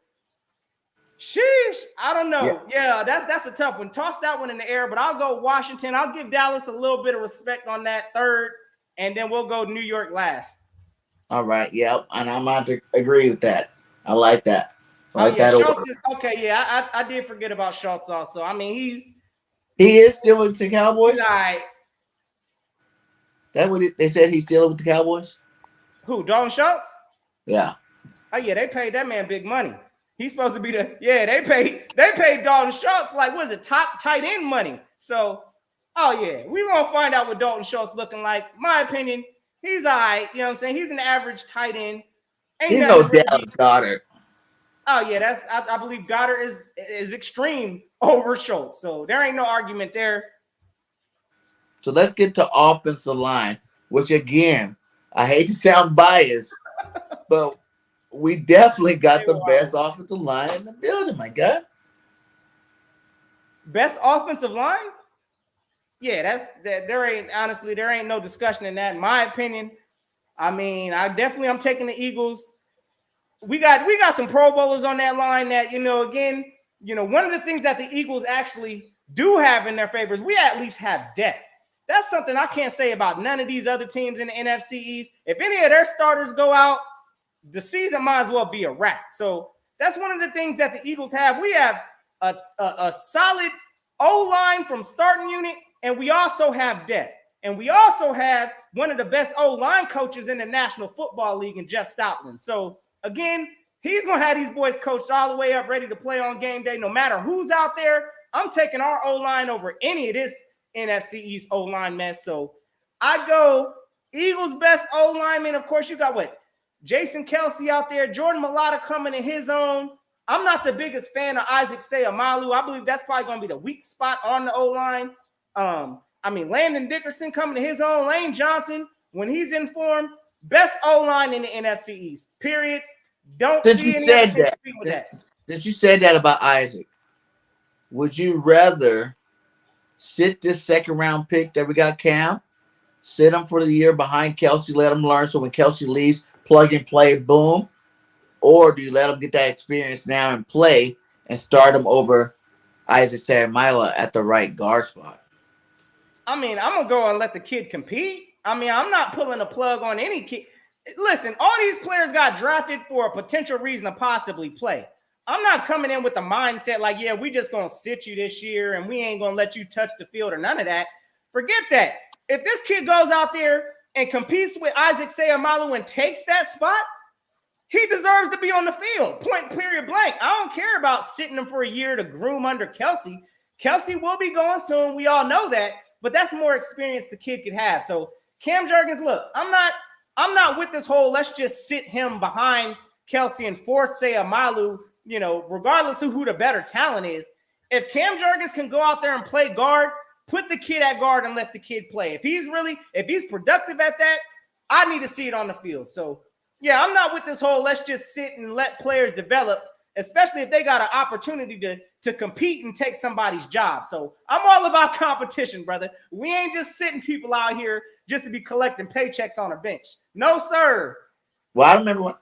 sheesh, I don't know. Yeah, that's a tough one. Toss that one in the air, but I'll go Washington. I'll give Dallas a little bit of respect on that third, and then we'll go New York last. All right, yep, and I'm about to agree with that. I like that. I like that. Schultz is, okay, yeah, I did forget about Schultz also. I mean, he is still with the Cowboys? All right. That what they said he's still with the Cowboys? Who, Dalton Schultz? Yeah. Oh, yeah, they paid that man big money. He's supposed to be they paid Dalton Schultz like, what is it, top tight end money. So, oh, yeah, we're going to find out what Dalton Schultz looking like. My opinion, he's all right. You know what I'm saying? He's an average tight end. He's no Dallas Goddard. Oh, yeah, I believe Goddard is extreme over Schultz. So there ain't no argument there. So let's get to offensive line, which again, I hate to sound biased, but we definitely got the best offensive line in the building, my God. Best offensive line? Yeah, there ain't no discussion in that, in my opinion. I mean, I'm taking the Eagles. We got some Pro Bowlers on that line that, again, one of the things that the Eagles actually do have in their favor is we at least have depth. That's something I can't say about none of these other teams in the NFC East. If any of their starters go out, the season might as well be a wrap. So that's one of the things that the Eagles have. We have a solid O-line from starting unit, and we also have depth. And we also have one of the best O-line coaches in the National Football League in Jeff Stoutland. So, again, he's going to have these boys coached all the way up, ready to play on game day. No matter who's out there, I'm taking our O-line over any of this NFC East O-line mess. So, I go Eagles' best O-lineman. Of course, you got what? Jason Kelsey out there. Jordan Mailata coming in his own. I'm not the biggest fan of Isaac Seumalo. I believe that's probably going to be the weak spot on the O-line. Landon Dickerson coming to his own. Lane Johnson, when he's in form, best O-line in the NFC East, period. Since you said that about Isaac, would you rather sit this second-round pick that we got, Cam, sit him for the year behind Kelsey, let him learn, so when Kelsey leaves, plug and play, boom? Or do you let him get that experience now and play and start him over Isaac Seumalo at the right guard spot? I'm going to go and let the kid compete. I'm not pulling a plug on any kid. Listen, all these players got drafted for a potential reason to possibly play. I'm not coming in with the mindset like, yeah, we just going to sit you this year and we ain't going to let you touch the field or none of that. Forget that. If this kid goes out there and competes with Isaac Seumalo and takes that spot, he deserves to be on the field, point, period, blank. I don't care about sitting him for a year to groom under Kelsey. Kelsey will be going soon. We all know that. But that's more experience the kid could have. So Cam Jurgens, look, I'm not with this whole let's just sit him behind Kelsey and force Seumalo, regardless of who the better talent is. If Cam Jurgens can go out there and play guard, put the kid at guard and let the kid play. If he's productive at that, I need to see it on the field. So yeah, I'm not with this whole let's just sit and let players develop, especially if they got an opportunity to compete and take somebody's job. So I'm all about competition, brother. We ain't just sitting people out here just to be collecting paychecks on a bench. No, sir. Well, I remember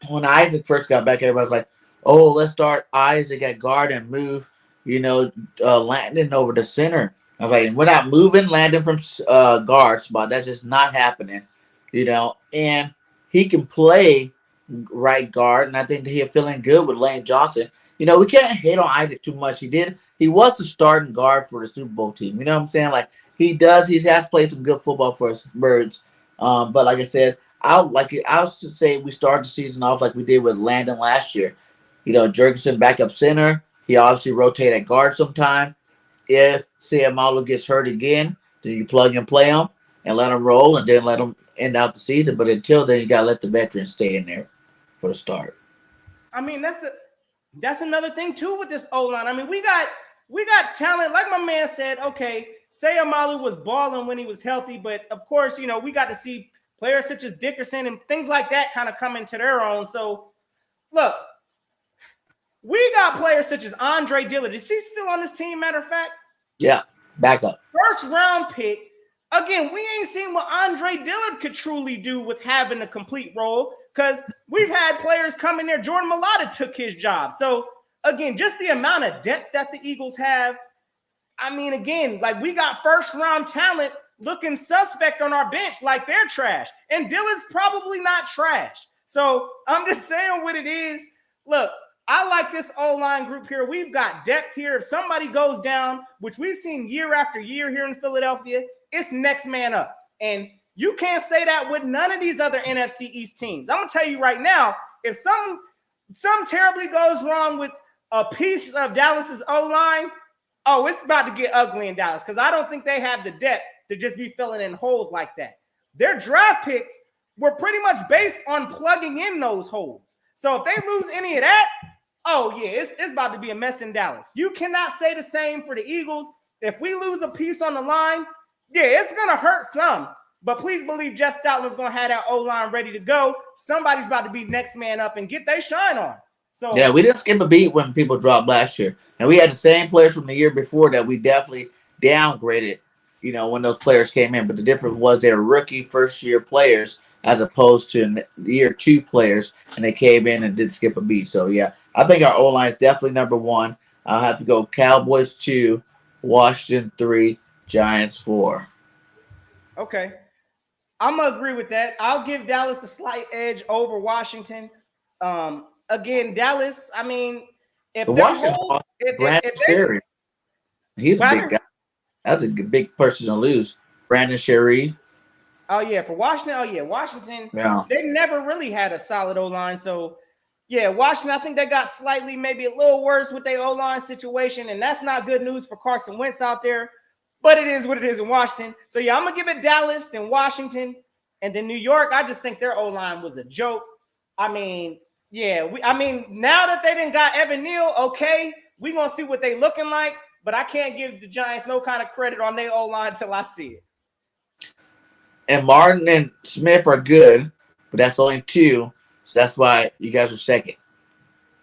when Isaac first got back, everybody was like, oh, let's start Isaac at guard and move, Landon over to center. I was like, we're not moving Landon from guard spot. That's just not happening, and he can play right guard, and I think that he's feeling good with Lane Johnson. We can't hate on Isaac too much. He was the starting guard for the Super Bowl team. You know what I'm saying? Like he has played some good football for us Birds. But like I said, I would say we start the season off like we did with Landon last year. Jurgensen back up center. He obviously rotated at guard sometime. if Seumalo gets hurt again, then you plug and play him and let him roll, and then let him end out the season. But until then, you gotta let the veterans stay in there for the start. I mean, that's another thing too with this O line. I mean, we got talent. Like my man said, okay, Seumalo was balling when he was healthy, but of course, you know, we got to see players such as Dickerson and things like that kind of come into their own. So, look, we got players such as Andre Dillard. Is he still on this team, matter of fact? Yeah, back up. First round pick. Again, we ain't seen what Andre Dillard could truly do with having a complete role, because we've had players come in there. Jordan Mailata took his job. So, again, just the amount of depth that the Eagles have. I mean, again, like we got first round talent looking suspect on our bench like they're trash. And Dillard's probably not trash. So I'm just saying what it is. Look, I like this O-line group here. We've got depth here. If somebody goes down, which we've seen year after year here in Philadelphia, it's next man up. And you can't say that with none of these other NFC East teams. I'm going to tell you right now, if something terribly goes wrong with a piece of Dallas's O-line, oh, it's about to get ugly in Dallas, because I don't think they have the depth to just be filling in holes like that. Their draft picks were pretty much based on plugging in those holes. So if they lose any of that, oh, yeah, it's about to be a mess in Dallas. You cannot say the same for the Eagles. If we lose a piece on the line, yeah, it's going to hurt some. But please believe Jeff Stoutland's going to have that O-line ready to go. Somebody's about to be next man up and get their shine on. So yeah, we didn't skip a beat when people dropped last year. And we had the same players from the year before that we definitely downgraded, you know, when those players came in. But the difference was they were rookie first-year players as opposed to year two players, and they came in and did skip a beat. So, yeah, I think our O-line is definitely number one. I'll have to go Cowboys 2, Washington 3, Giants 4. Okay. I'm going to agree with that. I'll give Dallas the slight edge over Washington. Again, Dallas, I mean, if Brandon Sherry, he's a big guy. That's a big person to lose. Brandon Sherry. Oh, yeah, for Washington. Oh, yeah, Washington. Yeah. They never really had a solid O-line. So, yeah, Washington, I think they got slightly maybe a little worse with their O-line situation, and that's not good news for Carson Wentz out there. But it is what it is in Washington. So, yeah, I'm going to give it Dallas, then Washington, and then New York. I just think their O-line was a joke. I mean, yeah, now that they didn't got Evan Neal, okay, we're going to see what they looking like. But I can't give the Giants no kind of credit on their O-line until I see it. And Martin and Smith are good, but that's only two. So that's why you guys are second.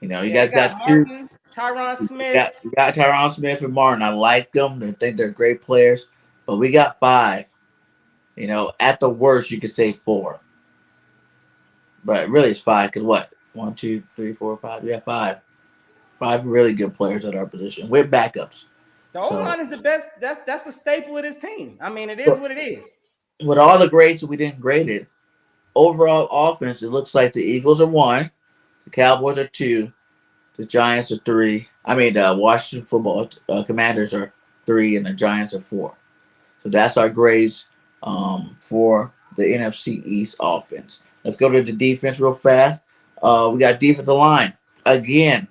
You know, you guys got Martin, two. Tyron Smith. You got Tyron Smith and Martin. I like them. I think they're great players. But we got 5. You know, at the worst, you could say 4. But really, it's 5 because what? 1, 2, 3, 4, 5. We have 5. 5 really good players at our position with backups. The O-line is the best. That's a staple of this team. I mean, it is what it is. With all the grades that we didn't grade it, overall offense, it looks like the Eagles are 1, the Cowboys are 2, the Giants are 3. I mean, the Washington football Commanders are 3, and the Giants are 4. So that's our grades for the NFC East offense. Let's go to the defense real fast. We got defensive line. Again,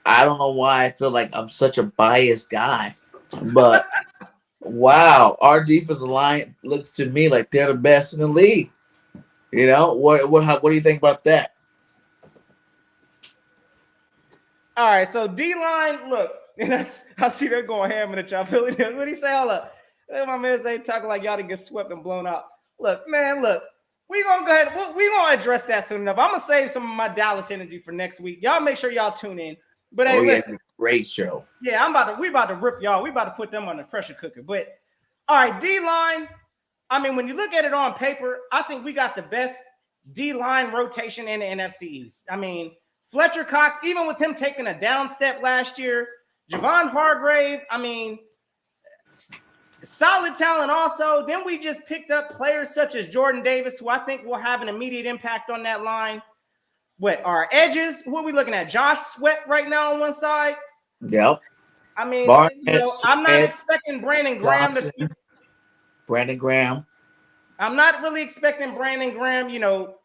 I don't know why I feel like I'm such a biased guy, but wow, our defensive line looks to me like they're the best in the league. You know, what do you think about that? All right, so D-line, look, and I see they're going ham in the chop. What do you say? Hold up. My man say talking like y'all to get swept and blown out. Look, man, we gonna go ahead. We gonna address that soon enough. I'm gonna save some of my Dallas energy for next week. Y'all make sure y'all tune in. But hey, listen, great show. Yeah, we about to rip y'all. We about to put them on the pressure cooker. But all right, D-line. I mean, when you look at it on paper, I think we got the best D-line rotation in the NFC East. I mean, Fletcher Cox, even with him taking a down step last year, Javon Hargrave, I mean, solid talent also. Then we just picked up players such as Jordan Davis, who I think will have an immediate impact on that line. What, our edges? Who are we looking at? Josh Sweat right now on one side? Yep. I mean, Barnett, I'm not expecting Brandon Graham to – Brandon Graham. I'm not really expecting Brandon Graham. You know,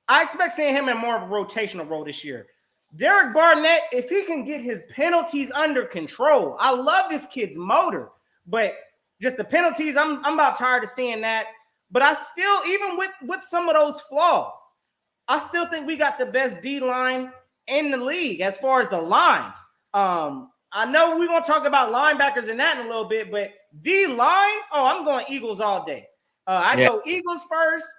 I expect seeing him in more of a rotational role this year. Derek Barnett, if he can get his penalties under control, I love this kid's motor, but just the penalties, I'm about tired of seeing that. But I still, even with some of those flaws, I still think we got the best D-line in the league as far as the line. I know we're going to talk about linebackers and that in a little bit, but D-line, I'm going Eagles all day. I go Eagles first.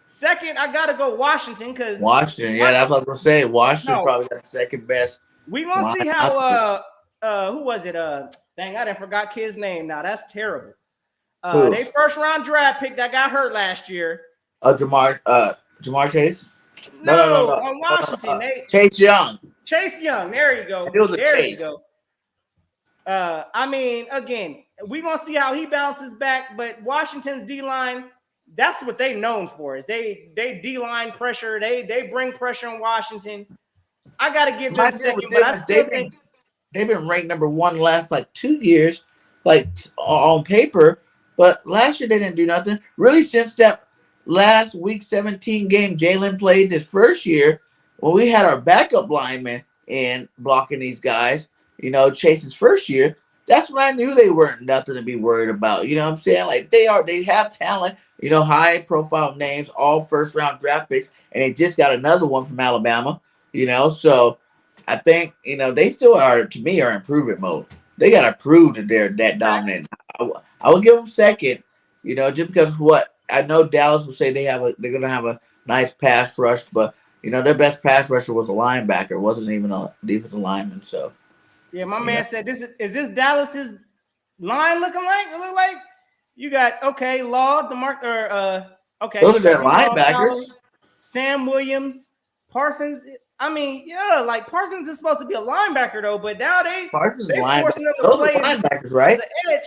Second, I got to go Washington because Washington. Yeah, that's what I was going to say. Washington probably got the second best. We're going to see how who was it? Dang, I didn't forgot kid's name now. That's terrible. They first round draft pick that got hurt last year. Jamar Chase? No. On Washington. Chase Young. Chase Young. There you go. There you go. I mean, again, we're going to see how he bounces back, but Washington's D-line, that's what they known for is they D-line pressure. They bring pressure on Washington. I got to give them second, but I still think they've been ranked number one last like 2 years, like on paper, but last year they didn't do nothing. Really, since that last week 17 game Jalen played this first year, when we had our backup lineman in blocking these guys, Chase's first year, that's when I knew they weren't nothing to be worried about. You know what I'm saying? Like they have talent, high profile names, all first round draft picks, and they just got another one from Alabama, so I think, they still are, to me, are improvement mode. They got to prove that they're that dominant. I would give them second, just because what I know Dallas will say they're going to have a nice pass rush, but, their best pass rusher was a linebacker. It wasn't even a defensive lineman. So, yeah, my man said, is this Dallas's line looking like? It look like you got, Law, okay. Those are their linebackers. Sam Williams, Parsons. I mean, yeah, like Parsons is supposed to be a linebacker though, but now they're forcing them to play linebackers, right? As an edge.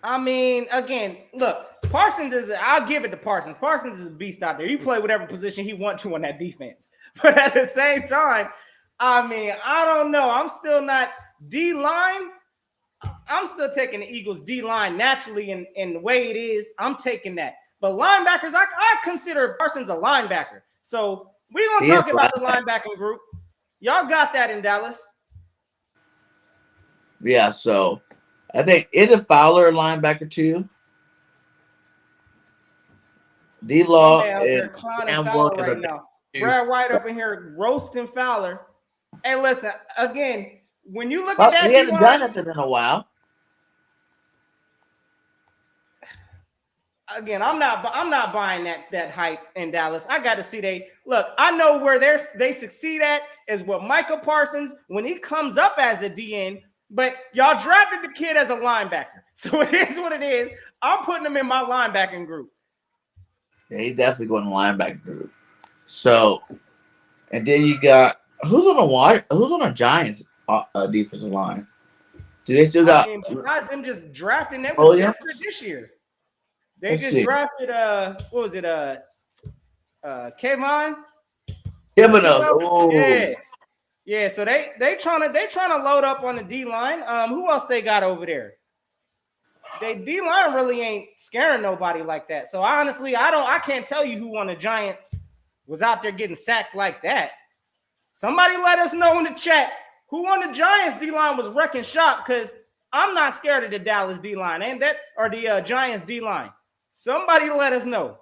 I mean, again, look, Parsons I'll give it to Parsons. Parsons is a beast out there. He play whatever position he wants to on that defense. But at the same time, I mean, I don't know. I'm still not D-line. I'm still taking the Eagles D-line naturally in the way it is. I'm taking that. But linebackers, I consider Parsons a linebacker. So we're going to talk about the linebacking group. Y'all got that in Dallas. Yeah, so I think isn't Fowler a linebacker too? D-Law is Fowler right now. Brad White up in here roasting Fowler. Hey, listen, again, when you look at that, he hasn't done nothing in a while. Again, I'm not buying that hype in Dallas. I got to see I know where they succeed at is with Michael Parsons when he comes up as a DN, but y'all drafted the kid as a linebacker. So it is what it is. I'm putting him in my linebacking group. Yeah, he's definitely going to linebacker group. So, and then you got who's on the Giants defensive line? Do they still got? Besides them just drafting them this year. They drafted what was it? Kevon. Yeah. So they trying to load up on the D line. Who else they got over there? They D line really ain't scaring nobody like that. So honestly, I can't tell you who on the Giants was out there getting sacks like that. Somebody let us know in the chat who on the Giants D line was wrecking shop, because I'm not scared of the Dallas D line or the Giants D line. Somebody let us know.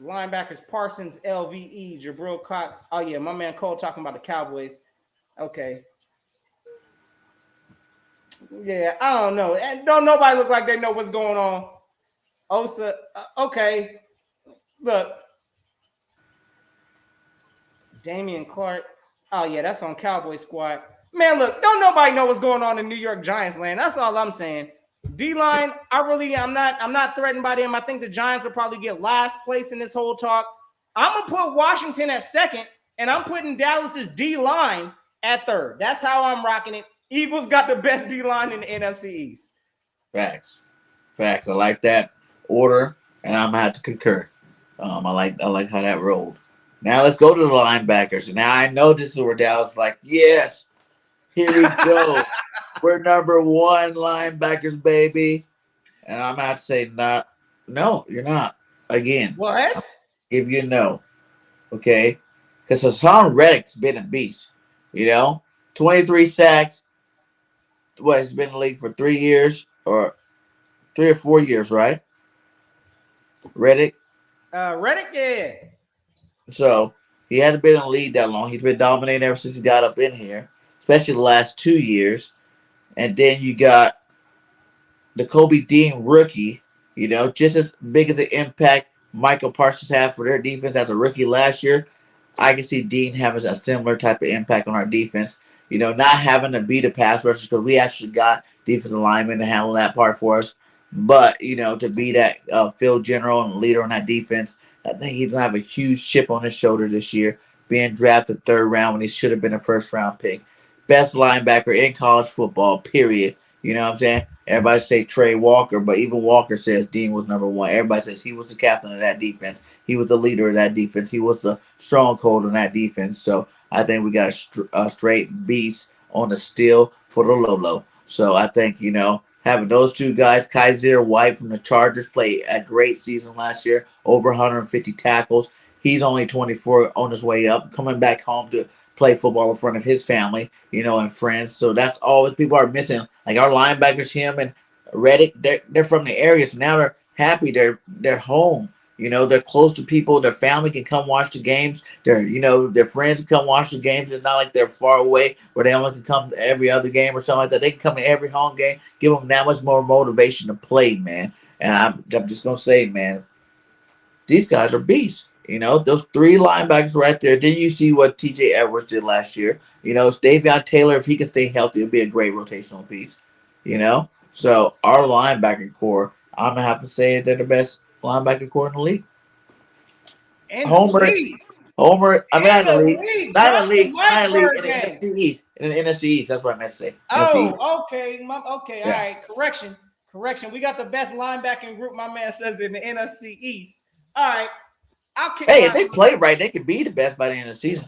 Linebackers Parsons, LVE, Jabril Cox. Oh, yeah, my man Cole talking about the Cowboys. Okay. Yeah, I don't know. Don't nobody look like they know what's going on. Osa, okay. Look. Damian Clark. Oh, yeah, that's on Cowboy squad. Man, look, don't nobody know what's going on in New York Giants land. That's all I'm saying. D-line, I'm not threatened by them. I think the Giants will probably get last place in this whole talk. I'm going to put Washington at second, and I'm putting Dallas's D-line at third. That's how I'm rocking it. Eagles got the best D-line in the NFC East. Facts. I like that order, and I'm going to have to concur. I like how that rolled. Now let's go to the linebackers. Now I know this is where Dallas is like, yes, here we go. We're number one linebackers, baby. And I'm about to say not. No, you're not. Again, What? if you know, okay, because Hassan Reddick's been a beast. 23 sacks. What, he's been in the league for 3 years or 3 or 4 years, right? Reddick. Reddick, yeah. So he hasn't been in the league that long. He's been dominating ever since he got up in here, especially the last 2 years. And then you got the Kobe Dean rookie, just as big as the impact Michael Parsons had for their defense as a rookie last year. I can see Dean having a similar type of impact on our defense. Not having to beat the pass rushers because we actually got defensive linemen to handle that part for us. But, to be that field general and leader on that defense, I think he's going to have a huge chip on his shoulder this year, being drafted third round when he should have been a first round pick. Best linebacker in college football, period. You know what I'm saying? Everybody say Trey Walker, but even Walker says Dean was number one. Everybody says he was the captain of that defense. He was the leader of that defense. He was the stronghold in that defense. So I think we got a straight beast on the steel for the Lolo. So I think, having those two guys, Kaiser White from the Chargers, played a great season last year, over 150 tackles. He's only 24 on his way up, coming back home to play football in front of his family, and friends. So that's always people are missing. Like our linebackers, him and Reddick, they're from the area, so now they're happy. They're home. They're close to people. Their family can come watch the games. Their friends can come watch the games. It's not like they're far away where they only can come to every other game or something like that. They can come to every home game. Give them that much more motivation to play, man. And I'm just gonna say, man, these guys are beasts. Those three linebackers right there. Then you see what TJ Edwards did last year. Davion Taylor, if he can stay healthy, it'll be a great rotational piece. So our linebacker core, I'm going to have to say they're the best linebacker core in the league. Homer, I mean, not in the league. Not in the league. Not in the league. In the NFC East. In the NFC East. That's what I meant to say. Oh, okay. Okay. All right. Correction. We got the best linebacking group, my man says, in the NFC East. All right. Hey, if they play right, they could be the best by the end of the season.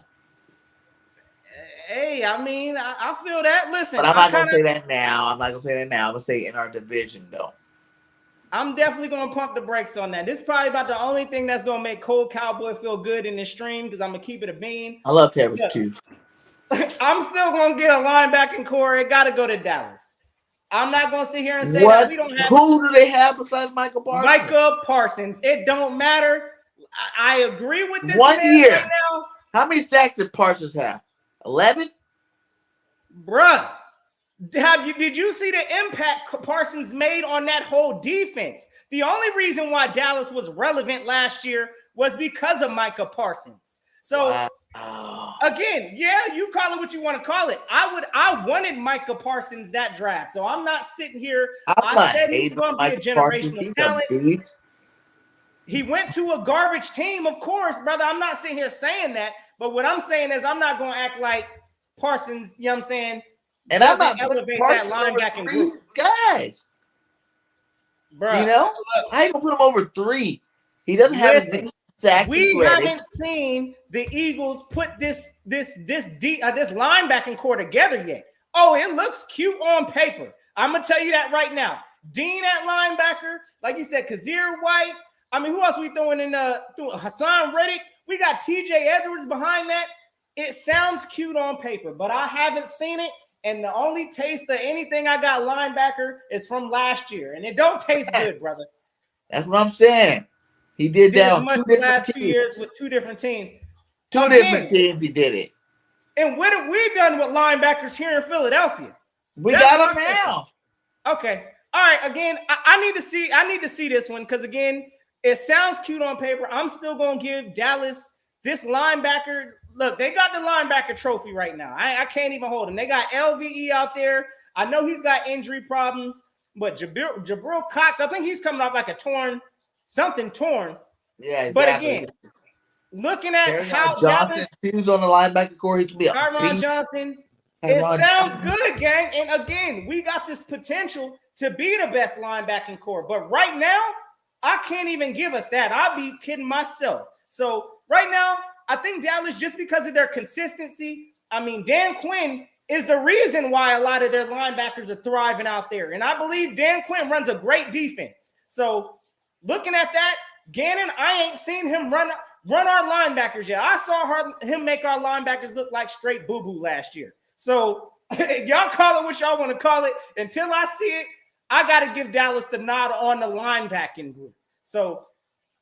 Hey, I mean, I feel that. Listen, but I'm not going to say that now. I'm going to say in our division, though. I'm definitely going to pump the brakes on that. This is probably about the only thing that's going to make Cold Cowboy feel good in this stream because I'm going to keep it a bean. I love Terrence, too. I'm still going to get a linebacking core. It got to go to Dallas. I'm not going to sit here and say what? That we don't have. Who do they have besides Michael Parsons? Micah Parsons. It don't matter. I agree with this 1 year. Right now. How many sacks did Parsons have? 11? Bruh, did you see the impact Parsons made on that whole defense? The only reason why Dallas was relevant last year was because of Micah Parsons. So again, yeah, you call it what you want to call it. I wanted Micah Parsons that draft. So I'm not sitting here. I said he's going to be a generational talent. He went to a garbage team, of course, brother. I'm not sitting here saying that. But what I'm saying is I'm not going to act like Parsons, you know what I'm saying? And I'm not elevate that linebacking group. Guys. Bro, I ain't going to put him over 3. He doesn't have as many sacks. We haven't seen the Eagles put this linebacking core together yet. Oh, it looks cute on paper. I'm going to tell you that right now. Dean at linebacker, like you said, Kazir White. I mean, who else are we throwing in? Hassan Reddick. We got TJ Edwards behind that. It sounds cute on paper, but I haven't seen it. And the only taste of anything I got linebacker is from last year. And it don't taste good, brother. That's what I'm saying. He did that on 2 different teams. 2 years with 2 different teams. Different teams he did it. And what have we done with linebackers here in Philadelphia? We got them now. Okay. All right. Again, I need to see this one because, again, it sounds cute on paper. I'm still going to give Dallas this linebacker. Look, they got the linebacker trophy right now. I can't even hold him. They got LVE out there. I know he's got injury problems, but Jabril Cox, I think he's coming off like a torn. Yeah, exactly. But again, looking at how Johnson seems on the linebacker core, he could be a Tyron Johnson. It sounds good, gang. And again, we got this potential to be the best linebacking core. But right now, I can't even give us that. I'll be kidding myself. So right now, I think Dallas, just because of their consistency, I mean, Dan Quinn is the reason why a lot of their linebackers are thriving out there. And I believe Dan Quinn runs a great defense. So looking at that, Gannon, I ain't seen him run our linebackers yet. I saw him make our linebackers look like straight boo-boo last year. So y'all call it what y'all want to call it. Until I see it, I got to give Dallas the nod on the linebacking group. So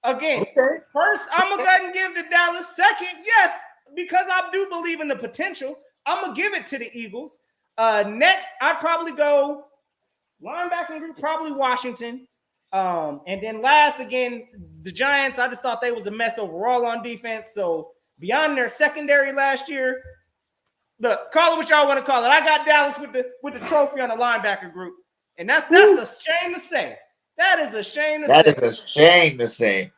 again, first, I'm going to go ahead and give to Dallas. Second, yes, because I do believe in the potential, I'm going to give it to the Eagles. Next, I'd probably go linebacking group, probably Washington. And then last, again, the Giants, I just thought they was a mess overall on defense. So beyond their secondary last year, look, call it what y'all want to call it. I got Dallas with the trophy on the linebacker group. And that's a shame to say. That is a shame to say. That is a shame to say.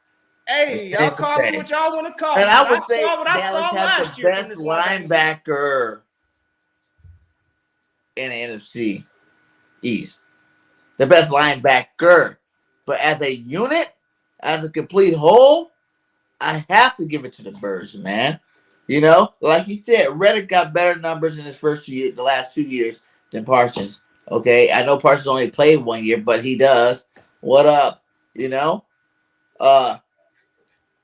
Hey, y'all call me what y'all want to call and me. I would say Dallas has the best linebacker in the NFC East. The best linebacker. But as a unit, as a complete whole, I have to give it to the Birds, man. You know, like you said, Reddick got better numbers in his the last 2 years than Parsons. Okay, I know Parsons only played 1 year, but he does. What up? You know,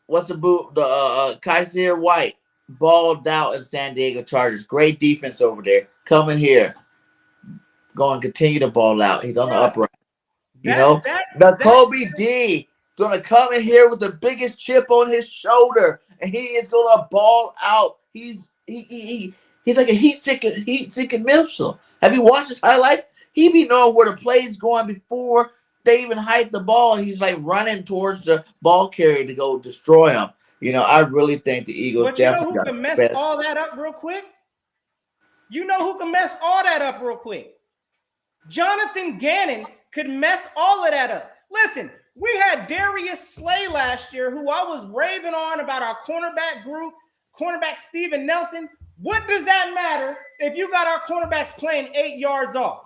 what's Kaiser White balled out in San Diego Chargers. Great defense over there. Coming here, going to continue to ball out. He's on the upright. You know, Kobe D gonna come in here with the biggest chip on his shoulder, and he is gonna ball out. He's like a heat-seeking missile. Have you watched his highlights? He be knowing where the play's going before they even hike the ball, and he's like running towards the ball carrier to go destroy him. You know, I really think the Eagles. But you know who can mess all that up real quick? You know who can mess all that up real quick? Jonathan Gannon could mess all of that up. Listen, we had Darius Slay last year, who I was raving on about our cornerback group, cornerback Steven Nelson. What does that matter if you got our cornerbacks playing 8 yards off?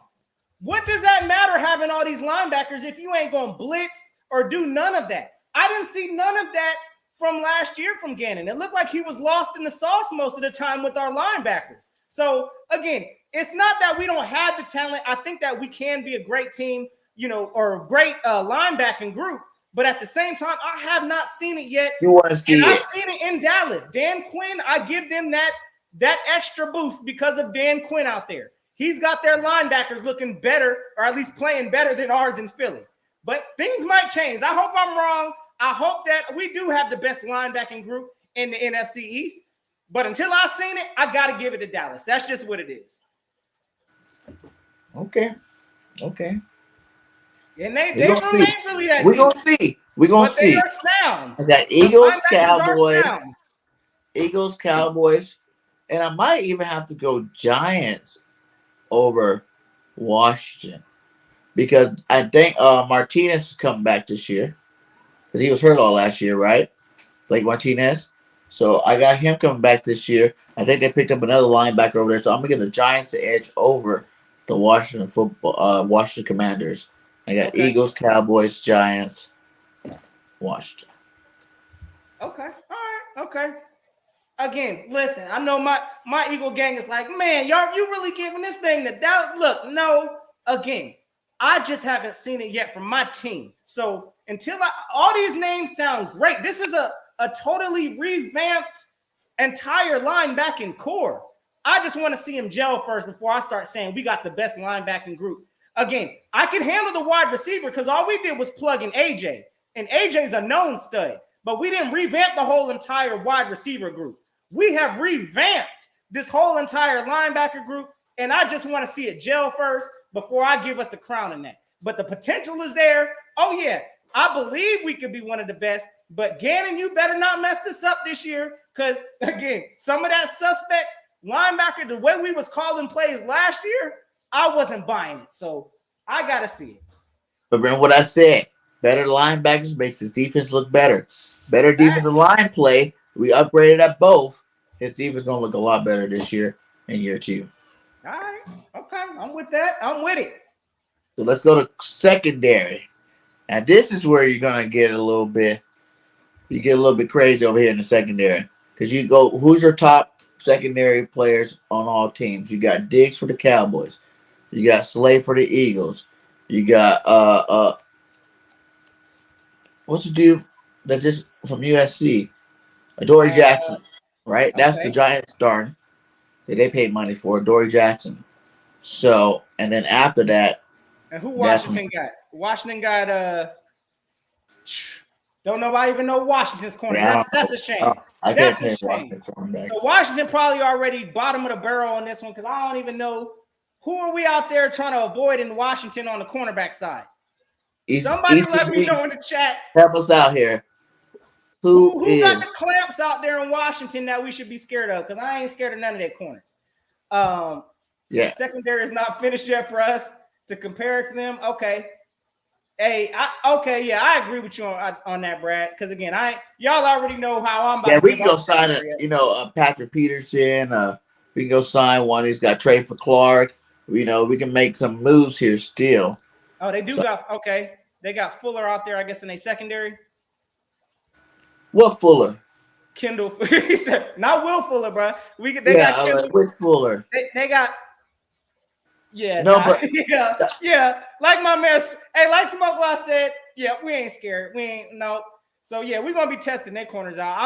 What does that matter having all these linebackers if you ain't going to blitz or do none of that? I didn't see none of that from last year from Gannon. It looked like he was lost in the sauce most of the time with our linebackers. So, again, it's not that we don't have the talent. I think that we can be a great team, you know, or a great linebacking group. But at the same time, I have not seen it yet. You want to see it? I've seen it in Dallas. Dan Quinn, I give them that extra boost because of Dan Quinn out there. He's got their linebackers looking better, or at least playing better than ours in Philly. But things might change. I hope I'm wrong. I hope that we do have the best linebacking group in the NFC East. But until I've seen it, I got to give it to Dallas. That's just what it is. Okay. And they remain really that We're going to see. We're going to see. They are sound. I got Eagles, Cowboys, and I might even have to go Giants over Washington because I think Martinez is coming back this year because he was hurt all last year, right? Blake Martinez. So I got him coming back this year. I think they picked up another linebacker over there, so I'm gonna give the Giants the edge over the Washington Commanders. I got Eagles, Cowboys, Giants, Washington. Okay. All right. Okay. Again, listen, I know my Eagle gang is like, man, you really giving this thing the doubt. Look, no, again, I just haven't seen it yet from my team. So until all these names sound great. This is a totally revamped entire linebacking core. I just want to see him gel first before I start saying we got the best linebacking group. Again, I can handle the wide receiver because all we did was plug in AJ. And AJ's a known stud. But we didn't revamp the whole entire wide receiver group. We have revamped this whole entire linebacker group, and I just want to see it gel first before I give us the crown in that. But the potential is there. Oh, yeah, I believe we could be one of the best. But Gannon, you better not mess this up this year because, again, some of that suspect linebacker, the way we was calling plays last year, I wasn't buying it. So I got to see it. But remember what I said. Better linebackers makes his defense look better. Better defensive line play. We upgraded at both. His defense is going to look a lot better this year in year 2. All right. Okay. I'm with that. I'm with it. So let's go to secondary. Now, this is where you're going to get a little bit crazy over here in the secondary. Because you go, who's your top secondary players on all teams. You got Diggs for the Cowboys. You got Slay for the Eagles. You got what's the dude that just from USC? Dory Jackson, right? That's the Okay. Giants starting that they paid money for, Dory Jackson. So, and then after that, And who that's Washington got? Washington got don't nobody even know Washington's corner. yeah, That's a shame. I can't That's a tell you shame. Washington cornerbacks. So Washington probably already bottom of the barrel on this one because I don't even know who are we out there trying to avoid in Washington on the cornerback side. Somebody let me know in the chat. Help us out here. Who got the clamps out there in Washington that we should be scared of? Because I ain't scared of none of their corners. Yeah. Secondary is not finished yet for us to compare it to them. Okay. Hey, I agree with you on that, Brad. Because again, y'all already know how I'm about. Yeah, to we can go sign Patrick Peterson. We can go sign one. He's got trade for Clark. We can make some moves here still. Oh, they do got okay. They got Fuller out there, I guess, in a secondary. What Fuller? Kendall. He said, not Will Fuller, bro. They got Kendall. Which Fuller? They got. Yeah. No, nah, but yeah. Like my man, like Smoke Law said, yeah, we ain't scared. We ain't no. So yeah, we're gonna be testing their corners out.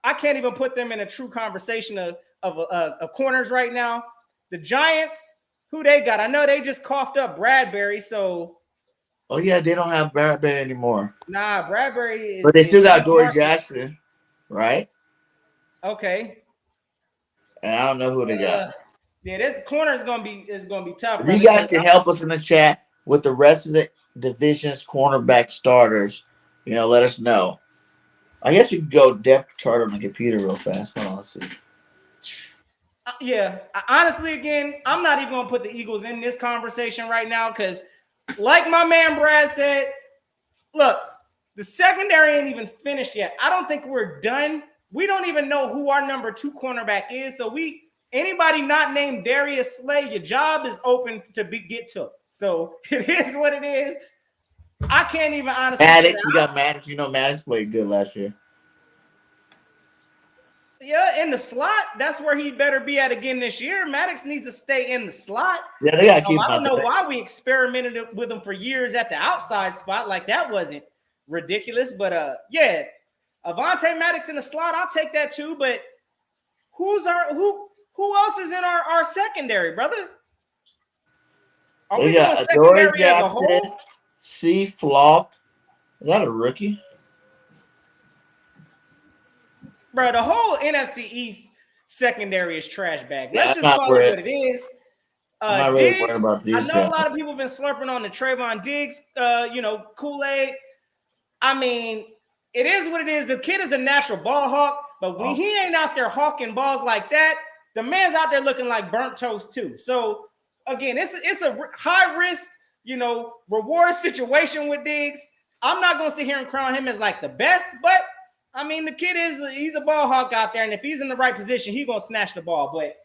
I can't even put them in a true conversation of corners right now. The Giants, who they got? I know they just coughed up Bradbury, so. Oh yeah, they don't have Bradbury anymore. Nah, Bradbury is. But they still got Dory Jackson, right? Okay. And I don't know who they got. Yeah, this corner is gonna be tough. If you guys can help us in the chat with the rest of the division's cornerback starters, let us know. I guess you can go depth chart on the computer real fast. Hold on, let's see. Yeah, honestly, again, I'm not even gonna put the Eagles in this conversation right now because, like my man Brad said, look, the secondary ain't even finished yet. I don't think we're done. We don't even know who our number 2 cornerback is. So anybody not named Darius Slay, your job is open to get took. So it is what it is. I can't even honestly. Maddox, we got Maddox. Maddox played good last year. Yeah, in the slot, that's where he better be at again this year. Maddox needs to stay in the slot. Yeah, they got to keep him. I don't know why we experimented with him for years at the outside spot. Like that wasn't ridiculous, but yeah, Avonte Maddox in the slot, I'll take that too. But who else is in our secondary, brother? Are we doing secondary as a whole? C. Flock. Is that a rookie? Bro, the whole NFC East secondary is trash bag. Yeah, Let's just call it what it is. I'm not really worried about these I know a lot of people have been slurping on the Trayvon Diggs, Kool-Aid. I mean, it is what it is. The kid is a natural ball hawk, but when he ain't out there hawking balls like that, the man's out there looking like burnt toast too. So again, it's a high risk, reward situation with Diggs. I'm not going to sit here and crown him as like the best, but I mean, the kid he's a ball hawk out there, and if he's in the right position, he's going to snatch the ball. But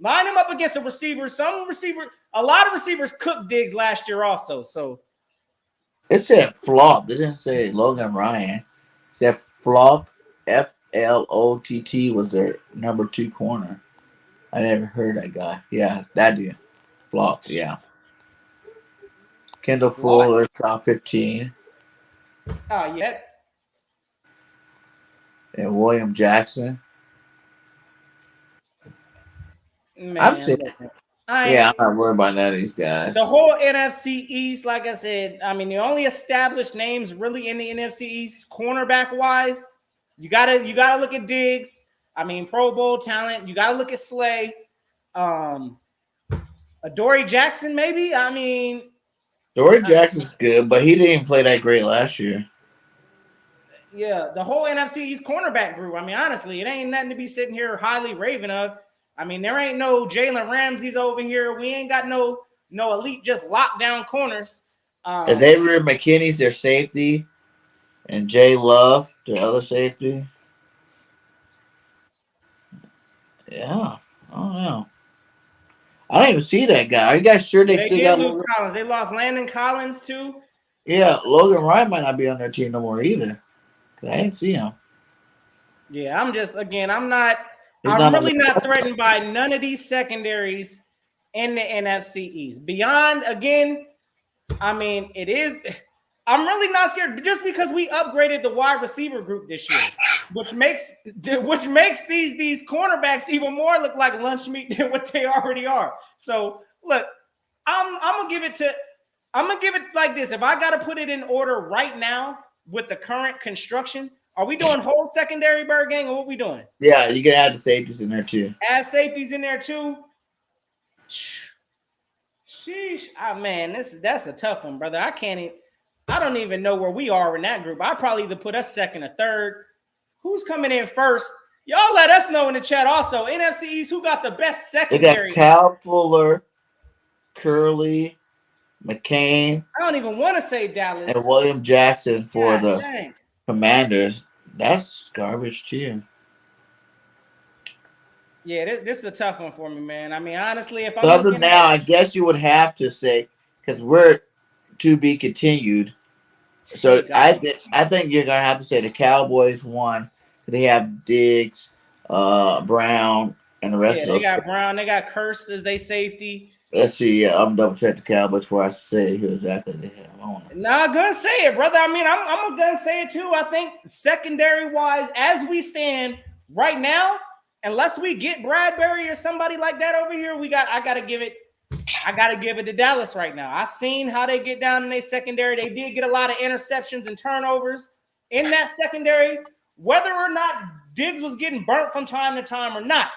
line him up against a receiver. A lot of receivers cooked Diggs last year also. So it said Flop. They didn't say Logan Ryan. It said Flop. Flott was their number 2 corner. I never heard that guy. Yeah, that dude. Flop. Yeah. Kendall Fuller, top 15. Oh yeah. And William Jackson. Man, I'm not worried about none of these guys. The whole NFC East, like I said, I mean, the only established names really in the NFC East, cornerback wise, you gotta look at Diggs. I mean, Pro Bowl talent. You gotta look at Slay. Dory Jackson, maybe. I mean, Dory Jackson's good, but he didn't play that great last year. Yeah, the whole NFC East cornerback group. I mean, honestly, it ain't nothing to be sitting here highly raving of. I mean, there ain't no Jalen Ramsey's over here. We ain't got no elite just lockdown corners. Xavier McKinney's their safety, and Jay Love their other safety. Yeah, I don't know. I don't even see that guy. Are you guys sure they still got lose Collins? They lost Landon Collins too. Yeah, Logan Ryan might not be on their team no more either. I didn't see him. Yeah, I'm not. He's I'm not on really the not threatened by none of these secondaries in the NFC East. Beyond, again, I mean, it is. I'm really not scared just because we upgraded the wide receiver group this year, which makes these cornerbacks even more look like lunch meat than what they already are. So look, I'm gonna give it like this. If I gotta put it in order right now with the current construction, are we doing whole secondary, Bird Gang, or what we doing? Yeah, you can add the safeties in there too. Add safeties in there too. Sheesh. Man, that's a tough one, brother. I don't even know where we are in that group. I'd probably either put us second or third. Who's coming in first? Y'all let us know in the chat also. NFC East, who got the best They secondary? got Cal Fuller, Curley, McCain, I don't even want to say Dallas. and William Jackson for the dang. Commanders. That's garbage too. Yeah, this is a tough one for me, man. I mean, honestly, if I'm Other looking now, at, I guess you would have to say, because we're to be continued. So I think you're gonna have to say the Cowboys won. They have Diggs, Brown, and the rest of they those. got Brown, they got Curse as they safety. Let's see. I'm double check the Cowboys before I say who exactly they have. Nah, I'm gonna say it, brother. I mean, I'm gonna say it too. I think secondary wise, as we stand right now, unless we get Bradbury or somebody like that over here, I gotta give it to Dallas right now. I seen how they get down in their secondary. They did get a lot of interceptions and turnovers in that secondary. Whether or not Diggs was getting burnt from time to time or not,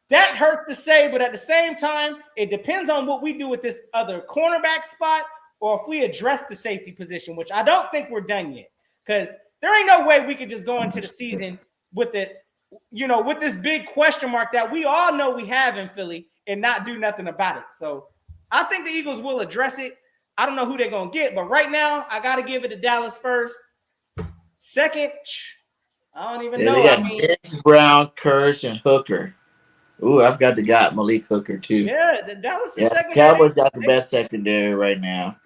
that hurts to say, but at the same time, it depends on what we do with this other cornerback spot or if we address the safety position, which I don't think we're done yet. Because there ain't no way we could just go into the season with it, with this big question mark that we all know we have in Philly and not do nothing about it. So I think the Eagles will address it. I don't know who they're going to get, but right now, I got to give it to Dallas first. Second, I don't even know. They got Diggs, Brown, Curse, and Hooker. Ooh, I've got Malik Hooker too. Yeah, the Dallas secondary. Cowboys got the best secondary right now.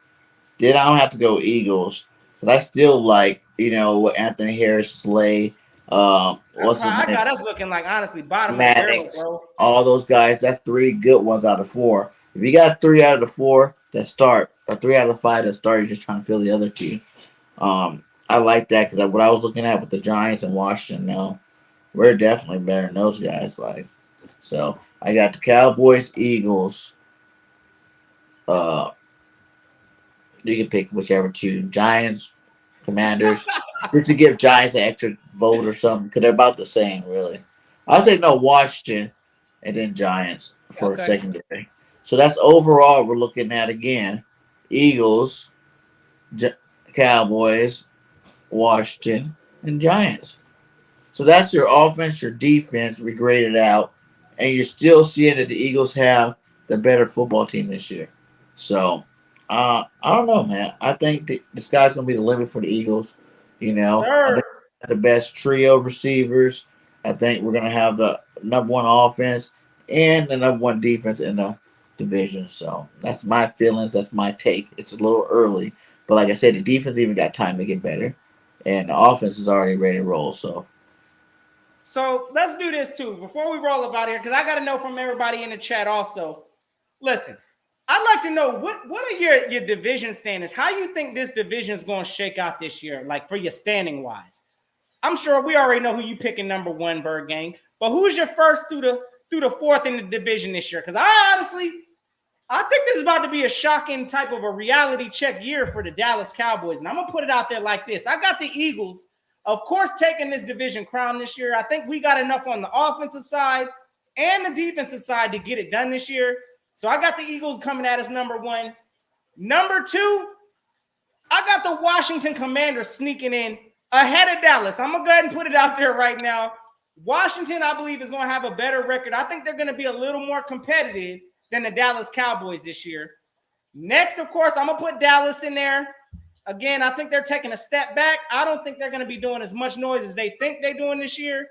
Then I don't have to go Eagles, but I still like Anthony Harris, Slay. I got us looking like honestly bottom Maddox, of the barrel, bro. all those guys. That's 3 good ones out of 4. If you got 3 out of the 4 that start, or 3 out of the 5 that start, you're just trying to fill the other 2. I like that because what I was looking at with the Giants and Washington, no, we're definitely better than those guys. So I got the Cowboys, Eagles. You can pick whichever 2. Giants, Commanders. Just to give Giants an extra vote or something, because they're about the same, really. I'll say no, Washington, and then Giants for secondary. So that's overall we're looking at again. Eagles, Cowboys, Washington, and Giants. So that's your offense, your defense. We graded out, and you're still seeing that the Eagles have the better football team this year. So I don't know, man. I think the sky's gonna be the limit for the Eagles. I think the best trio receivers. I think we're gonna have the number 1 offense and the number 1 defense in the division. So that's my feelings. That's my take. It's a little early, but like I said, the defense even got time to get better, and the offense is already ready to roll. So let's do this too before we roll about here, because I got to know from everybody in the chat also. Listen, I'd like to know what are your division standings? How you think this division is going to shake out this year, like for your standing wise? I'm sure we already know who you picking number 1, Bird Gang, but who's your first through the 4th in the division this year? Because I think this is about to be a shocking type of a reality check year for the Dallas Cowboys, and I'm gonna put it out there like this: I got the Eagles, of course, taking this division crown this year. I think we got enough on the offensive side and the defensive side to get it done this year. So I got the Eagles coming at us number 1. Number 2, I got the Washington Commanders sneaking in ahead of Dallas. I'm going to go ahead and put it out there right now. Washington, I believe, is going to have a better record. I think they're going to be a little more competitive than the Dallas Cowboys this year. Next, of course, I'm going to put Dallas in there. Again, I think they're taking a step back. I don't think they're going to be doing as much noise as they think they're doing this year.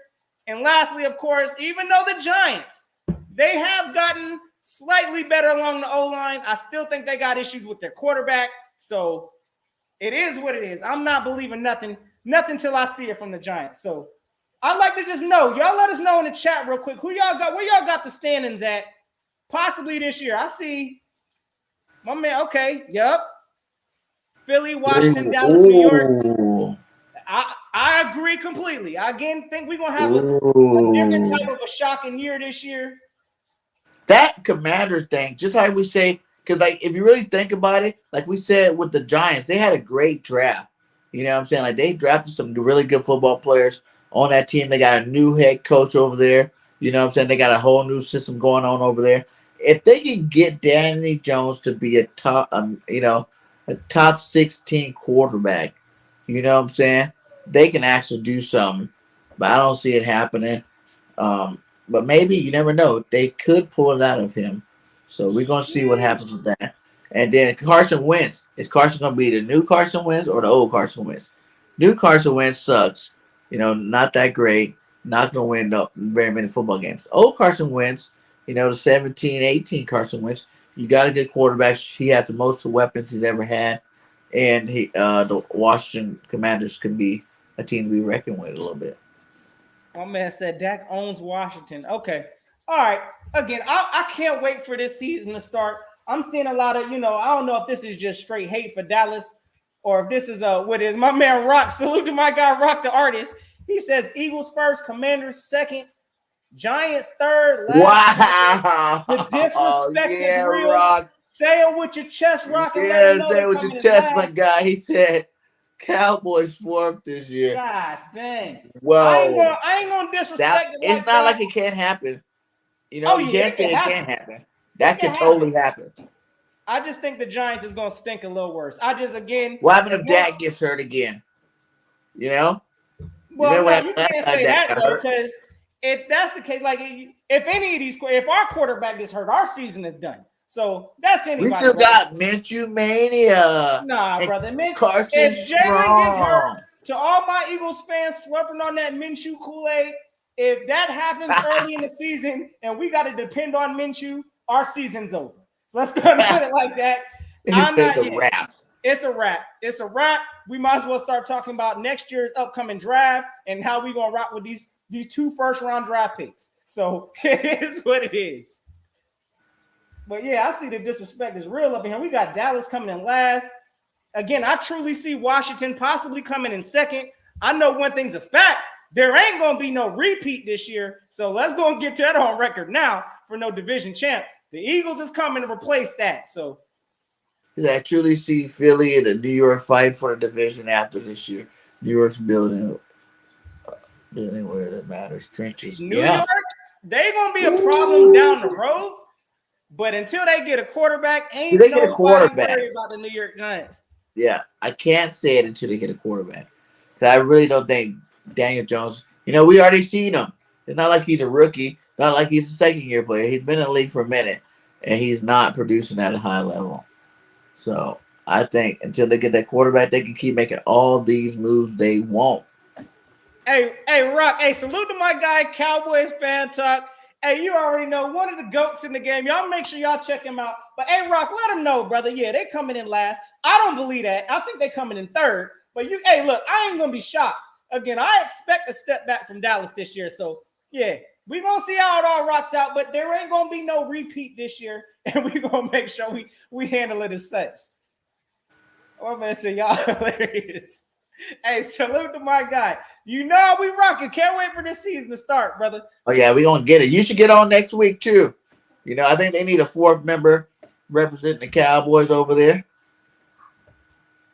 And lastly, of course, even though the Giants, they have gotten slightly better along the O-line, I still think they got issues with their quarterback. So it is what it is. I'm not believing nothing till I see it from the Giants. So I'd like to just know. Y'all let us know in the chat real quick. Who y'all got? Where y'all got the standings at? Possibly this year. I see my man. Okay. Yep. Philly, Washington, Dallas, New York. I agree completely. I again think we're gonna have a different type of a shocking year this year. That Commanders thing, just like we say, because like if you really think about it, like we said with the Giants, they had a great draft. You know what I'm saying? Like they drafted some really good football players on that team. They got a new head coach over there. You know what I'm saying? They got a whole new system going on over there. If they can get Danny Jones to be a top, a top 16 quarterback, you know what I'm saying? They can actually do something, but I don't see it happening. But maybe you never know. They could pull it out of him. So we're gonna see what happens with that. And then Carson Wentz. Is Carson gonna be the new Carson Wentz or the old Carson Wentz? New Carson Wentz sucks. Not that great. Not gonna win very many football games. Old Carson Wentz, the 17, 18 Carson Wentz. You got a good quarterback. He has the most weapons he's ever had. And the Washington Commanders could be a team to be reckoned with a little bit. My man said Dak owns Washington. Okay. All right. Again, I can't wait for this season to start. I'm seeing a lot of, I don't know if this is just straight hate for Dallas or if this is what is. My man Rock, salute to my guy Rock the artist. He says Eagles first, Commanders second, Giants third. Wow. The disrespect is real. Rock. Say it with your chest, Rock. Yeah, say it with your chest, my guy. He said Cowboys fourth this year. Gosh, dang. Whoa. I ain't gonna disrespect it. It's not like it can't happen. You can't say it can't happen. That can totally happen. I just think the Giants is gonna stink a little worse. What happened if Dak gets hurt again? Well, you can't say that though, because if that's the case, like if any of these, if our quarterback gets hurt, our season is done. So that's anybody. We still got Minshew mania. Nah, brother. Carson if Jalen gets hurt, to all my Eagles fans sweating on that Minshew Kool-Aid, if that happens early in the season and we got to depend on Minshew, our season's over. So let's go and put it like that. It's a wrap. It's a wrap. We might as well start talking about next year's upcoming draft and how we're going to rock with these 2 first-round draft picks. So it is what it is. But yeah, I see the disrespect is real up in here. We got Dallas coming in last. Again, I truly see Washington possibly coming in second. I know one thing's a fact. There ain't going to be no repeat this year. So let's go and get that on record now for no division champ. The Eagles is coming to replace that. So I truly see Philly and the New York fight for the division after this year. New York's building where it matters. Trenches. New York, they're going to be a problem down the road. But until they get a quarterback, ain't nobody worried about the New York Giants. Yeah, I can't say it until they get a quarterback. Because I really don't think Daniel Jones, we already seen him. It's not like he's a rookie. It's not like he's a second-year player. He's been in the league for a minute, and he's not producing at a high level. So I think until they get that quarterback, they can keep making all these moves they want. Hey, Rock. Hey, salute to my guy, Cowboys Fan Talk. Hey, you already know one of the GOATs in the game. Y'all make sure y'all check him out. But, hey, Rock, let him know, brother. Yeah, they coming in last. I don't believe that. I think they coming in third. But, hey, look, I ain't going to be shocked. Again, I expect a step back from Dallas this year. So, yeah, we're going to see how it all rocks out. But there ain't going to be no repeat this year. And we're going to make sure we handle it as such. Oh, man, say y'all hilarious. Hey, salute to my guy. We rocking. Can't wait for this season to start, brother. Oh, yeah, we going to get it. You should get on next week, too. I think they need a 4th member representing the Cowboys over there.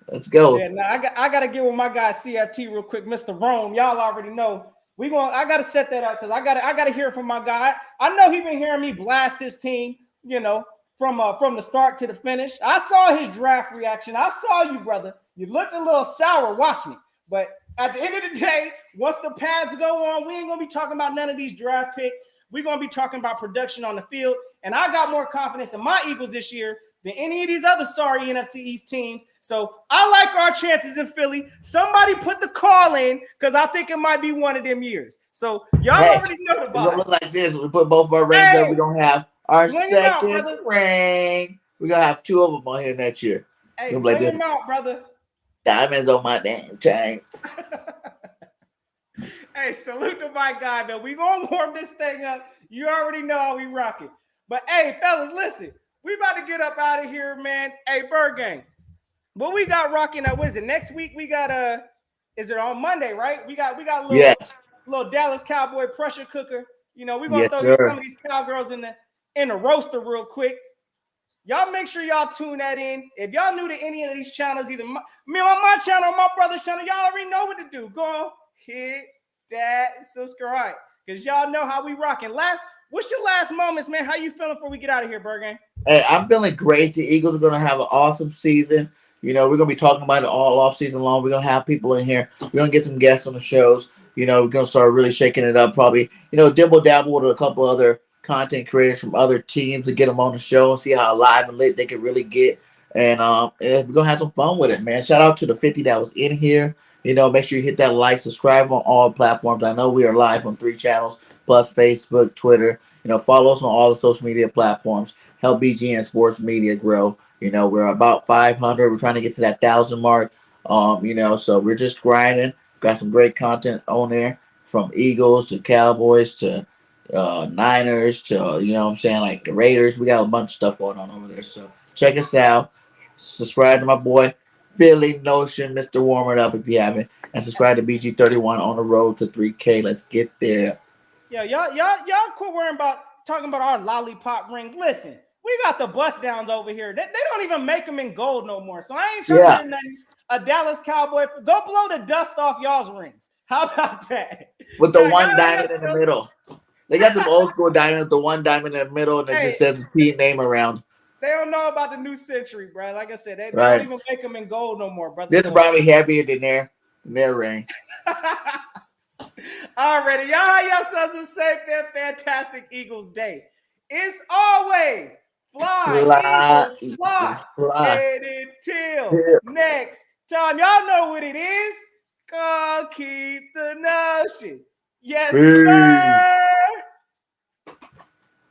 Let's go. Yeah, now I got to get with my guy CFT real quick, Mr. Rome. Y'all already know. I got to set that up because I got to hear from my guy. I know he been hearing me blast his team, from the start to the finish. I saw his draft reaction. I saw you, brother. You looked a little sour watching it. But at the end of the day, once the pads go on, we ain't going to be talking about none of these draft picks. We're going to be talking about production on the field. And I got more confidence in my Eagles this year than any of these other sorry NFC East teams. So I like our chances in Philly. Somebody put the call in because I think it might be one of them years. So y'all already know the box. It's going to look like this. We put both of our rings up. We're going to have our second ring. We're going to have 2 of them on here next year. Hey, bring them out, brother. Diamonds on my damn chain. Hey, salute to my guy, man. We gonna warm this thing up. You already know how we rock it. But hey, fellas, listen. We about to get up out of here, man. Hey, Bird Gang. What we got rocking up? What is it? Next week we got is it on Monday, right? We got a Yes. little Dallas Cowboy pressure cooker. You know, we're gonna Yes, throw some sir. of these cowgirls in the roaster real quick. Y'all make sure y'all tune that in. If y'all new to any of these channels, either me on my channel or my brother's channel, y'all already know what to do. Go hit that subscribe. Because y'all know how we rocking. What's your last moments, man? How you feeling before we get out of here, Bergen? Hey, I'm feeling great. The Eagles are going to have an awesome season. You know, we're going to be talking about it all off season long. We're going to have people in here. We're going to get some guests on the shows. You know, we're going to start really shaking it up. Probably, you know, dibble dabble with a couple other content creators from other teams to get them on the show and see how live and lit they can really get. And we're going to have some fun with it, man. Shout out to the 50 that was in here. You know, make sure you hit that like, subscribe on all platforms. I know we are live on 3 channels, plus Facebook, Twitter. You know, follow us on all the social media platforms. Help BGN Sports Media grow. You know, we're about 500. We're trying to get to that 1,000 mark. You know, so we're just grinding. Got some great content on there, from Eagles to Cowboys to Niners to, you know what I'm saying, like the Raiders. We got a bunch of stuff going on over there. So check us out. Subscribe to my boy Philly Notion, Mr. Warm It Up, if you haven't. And subscribe to BG31 on the road to 3K. Let's get there. Yeah, y'all quit worrying about talking about our lollipop rings. Listen, we got the bust downs over here. They don't even make them in gold no more. So I ain't trying to hear nothing. A Dallas Cowboy. Go blow the dust off y'all's rings. How about that? With the one diamond in the middle. They got the old school diamond with the one diamond in the middle, and it just says the team name around. They don't know about the new century, bro. Like I said, they don't even make them in gold no more, brother. This is probably heavier than their ring. Alrighty, y'all have yourselves a safe and fantastic Eagles day. It's always fly, Eagles, fly. And until next time, y'all know what it is. Go keep the notion. Yes, sir.